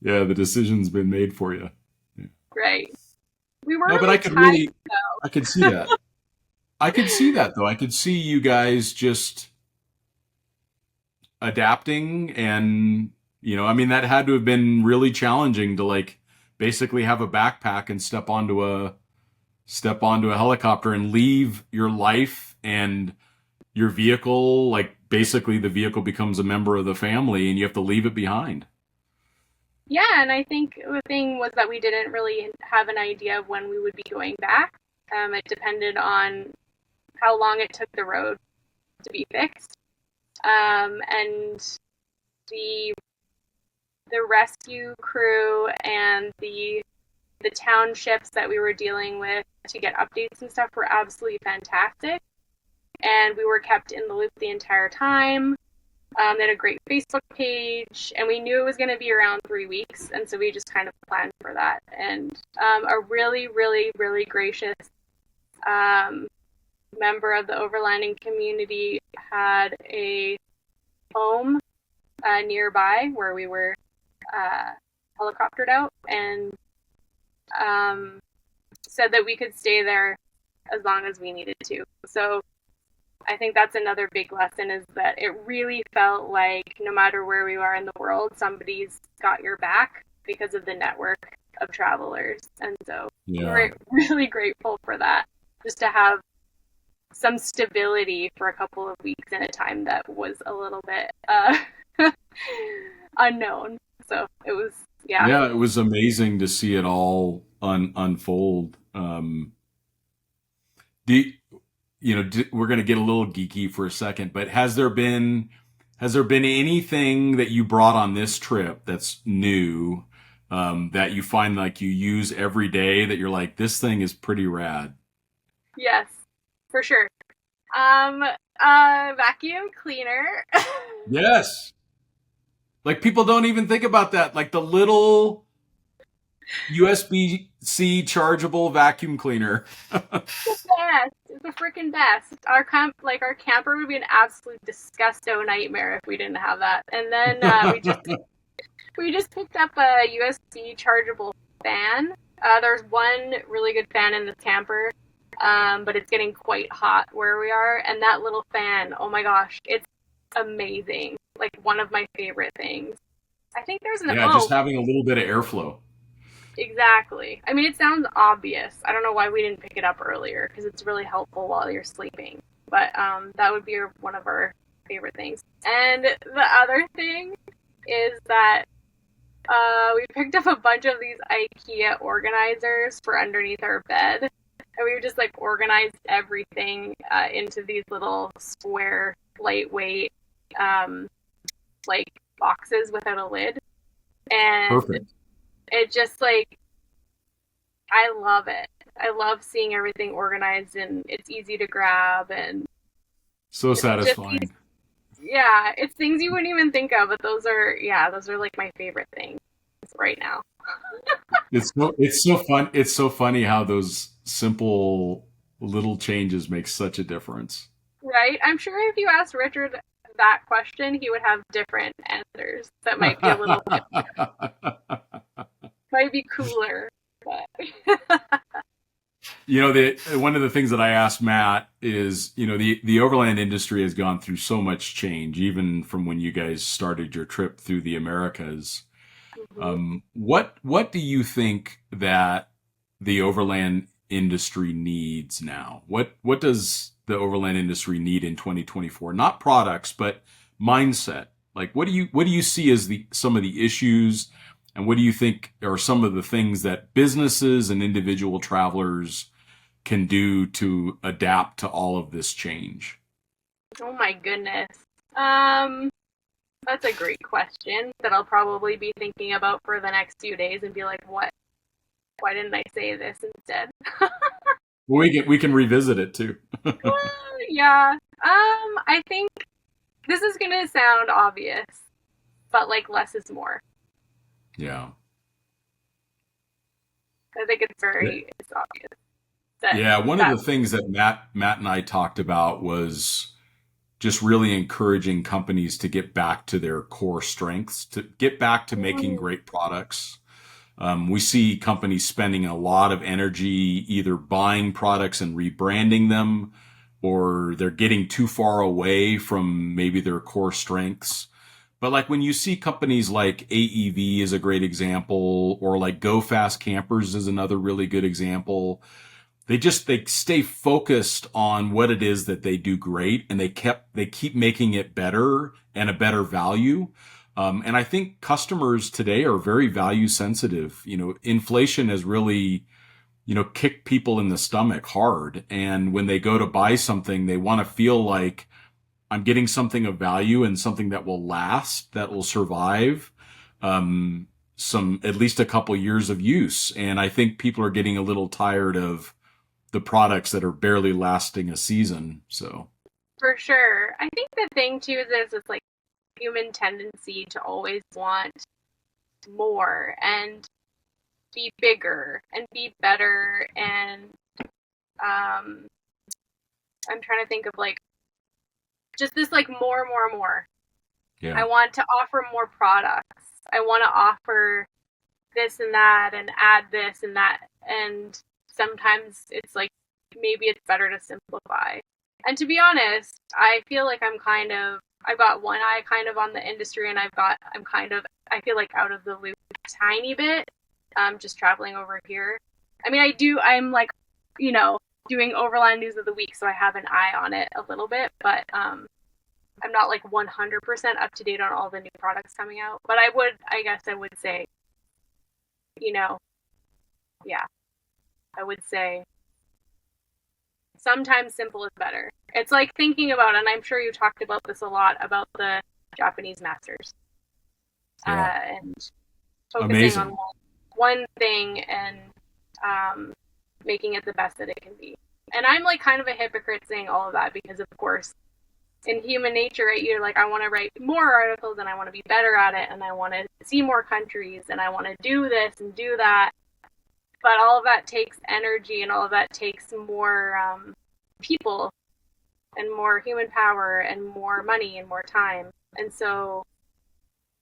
Yeah, the decision's been made for you. Yeah. Right. We were but I could I could see that. I could see that though. I could see you guys just adapting, and I mean, that had to have been really challenging to like basically have a backpack and step onto a helicopter and leave your life and your vehicle. Like basically the vehicle becomes a member of the family and you have to leave it behind. Yeah, and I think the thing was that we didn't really have an idea of when we would be going back. It depended on how long it took the road to be fixed. And the rescue crew and the townships that we were dealing with to get updates and stuff were absolutely fantastic. And we were kept in the loop the entire time. They had a great Facebook page, and we knew it was going to be around 3 weeks, and so we just kind of planned for that. And a really, really, really gracious member of the overlanding community had a home nearby where we were helicoptered out, and said that we could stay there as long as we needed to. So I think that's another big lesson, is that it really felt like no matter where we are in the world, somebody's got your back because of the network of travelers. And so we're really grateful for that, just to have some stability for a couple of weeks in a time that was a little bit unknown. So it was, yeah, it was amazing to see it all unfold. We're going to get a little geeky for a second, but has there been anything that you brought on this trip that's new, that you find like you use every day that you're like, this thing is pretty rad? Yes, for sure. Vacuum cleaner. Yes. Like people don't even think about that. Like the little USB-C chargeable vacuum cleaner. The best. It's the freaking best. Our camper would be an absolute disgusto nightmare if we didn't have that. And then we just picked up a USB chargeable fan. There's one really good fan in the camper, but it's getting quite hot where we are. And that little fan, oh my gosh, it's amazing. Like one of my favorite things. I think there's just having a little bit of airflow. Exactly. I mean, it sounds obvious. I don't know why we didn't pick it up earlier, because it's really helpful while you're sleeping. But that would be one of our favorite things. And the other thing is that We picked up a bunch of these IKEA organizers for underneath our bed, and we just like organized everything into these little square, lightweight, like boxes without a lid, and Perfect. it just like I love it. I love seeing everything organized, and it's easy to grab, and So it's just satisfying. yeah, it's things you wouldn't even think of, but those are like my favorite things right now. It's so fun. It's so funny how those simple little changes make such a difference. Right? I'm sure if you asked Richard that question, he would have different answers that might be a little bit, might be cooler. But One of the things that I asked Matt is, the overland industry has gone through so much change, even from when you guys started your trip through the Americas. mhm. What do you think that the overland industry needs now? What does the overland industry need in 2024? Not products, but mindset. Like what do you see as the some of the issues, and what do you think are some of the things that businesses and individual travelers can do to adapt to all of this change? Oh my goodness. Um, that's a great question that I'll probably be thinking about for the next few days and be like, what? Why didn't I say this instead? Well, we can revisit it too. Yeah. I think this is gonna sound obvious, but like less is more. Yeah. I think it's obvious that Yeah, one of that the things that Matt and I talked about was just really encouraging companies to get back to their core strengths, to get back to making great products. We see companies spending a lot of energy either buying products and rebranding them, or they're getting too far away from maybe their core strengths. But like when you see companies like AEV is a great example, or like Go Fast Campers is another really good example. They stay focused on what it is that they do great, and they keep making it better and a better value. And I think customers today are very value sensitive. Inflation has really, kicked people in the stomach hard. And when they go to buy something, they want to feel like I'm getting something of value and something that will last, that will survive, some at least a couple years of use. And I think people are getting a little tired of the products that are barely lasting a season. So for sure. I think the thing too is there's this like human tendency to always want more and be bigger and be better, and um I'm trying to think of like just this like more, more, more. I yeah, want to offer more products. I want to offer this and that and add this and that. And sometimes it's like maybe it's better to simplify. And to be honest, I feel like I've got one eye kind of on the industry, and I feel like out of the loop a tiny bit, just traveling over here. I mean, I'm like, doing Overland News of the Week, so I have an eye on it a little bit, but I'm not like 100% up to date on all the new products coming out. But I guess I would say, yeah, I would say sometimes simple is better. It's like thinking about, and I'm sure you talked about this a lot, about the Japanese masters, yeah, and focusing on amazing. one thing and making it the best that it can be. And I'm like kind of a hypocrite saying all of that because, of course, in human nature, right, you're like, I want to write more articles and I want to be better at it and I want to see more countries and I want to do this and do that. But all of that takes energy and all of that takes more people and more human power and more money and more time. And so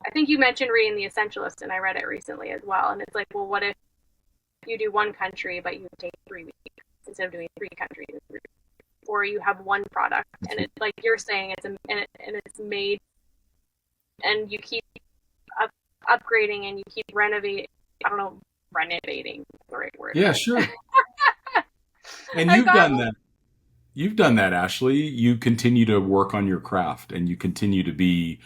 I think you mentioned reading The Essentialist, and I read it recently as well. And it's like, well, what if you do one country, but you take 3 weeks instead of doing three countries? Or you have one product, and it's like you're saying, it's made, and you keep upgrading and you keep renovating. I don't know, renovating is the right word. Yeah, sure. And I've got you've done that, Ashley. You continue to work on your craft, and you continue to be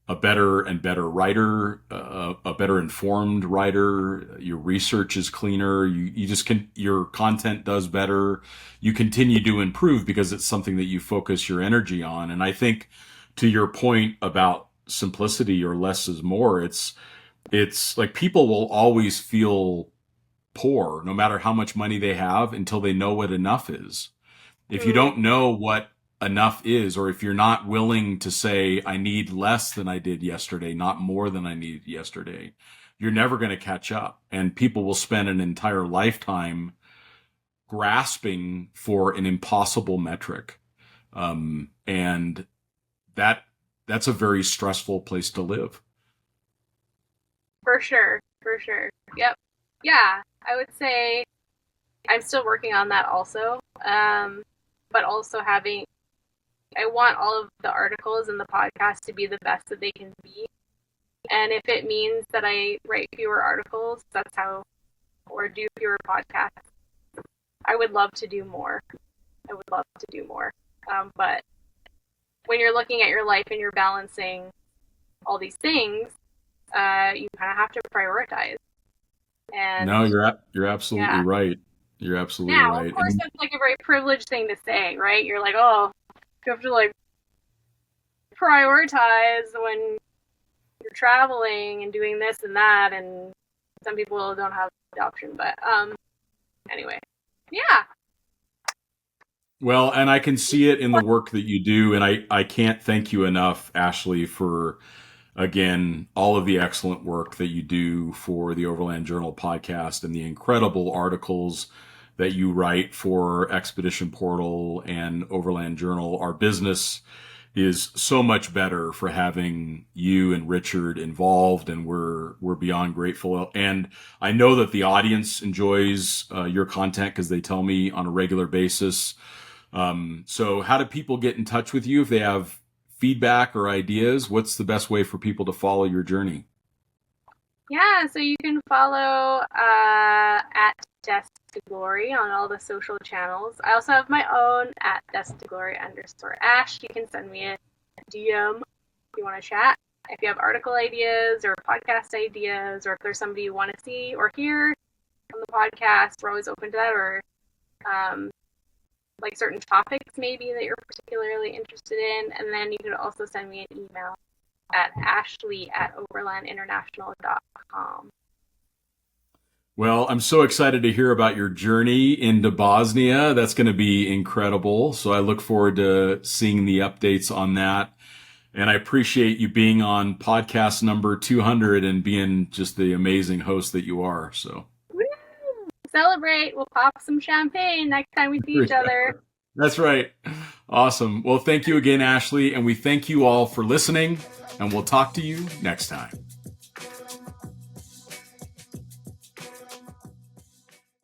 a better and better writer, a better informed writer. Your research is cleaner. You just can, your content does better. You continue to improve because it's something that you focus your energy on. And I think to your point about simplicity or less is more, it's like people will always feel poor no matter how much money they have until they know what enough is. If you don't know what enough is, or if you're not willing to say, I need less than I did yesterday, not more than I needed yesterday, you're never going to catch up. And people will spend an entire lifetime grasping for an impossible metric. And that's a very stressful place to live. For sure. Yep. Yeah, I would say I'm still working on that also. But also I want all of the articles in the podcast to be the best that they can be. And if it means that I write fewer articles, or do fewer podcasts, I would love to do more. But when you're looking at your life and you're balancing all these things, you kind of have to prioritize. And no, you're absolutely right. You're absolutely right. Of course, that's like a very privileged thing to say, right? You're like, oh, you have to like prioritize when you're traveling and doing this and that, and some people don't have the option. But anyway, yeah. Well, and I can see it in the work that you do, and I can't thank you enough, Ashley, for, again, all of the excellent work that you do for the Overland Journal podcast and the incredible articles that you write for Expedition Portal and Overland Journal. Our business is so much better for having you and Richard involved, and we're beyond grateful. And I know that the audience enjoys your content because they tell me on a regular basis. So how do people get in touch with you if they have feedback or ideas? What's the best way for people to follow your journey? Yeah, so you can follow at Desk to Glory on all the social channels. I also have my own at Desk to Glory _Ash. You can send me a DM if you want to chat. If you have article ideas or podcast ideas, or if there's somebody you want to see or hear on the podcast, we're always open to that, or like certain topics maybe that you're particularly interested in. And then you can also send me an email at ashley@overlandinternational.com. Well, I'm so excited to hear about your journey into Bosnia. That's going to be incredible. So I look forward to seeing the updates on that. And I appreciate you being on podcast number 200 and being just the amazing host that you are. So Woo! Celebrate. We'll pop some champagne next time we see each other. That's right. Awesome. Well, thank you again, Ashley. And we thank you all for listening, and we'll talk to you next time.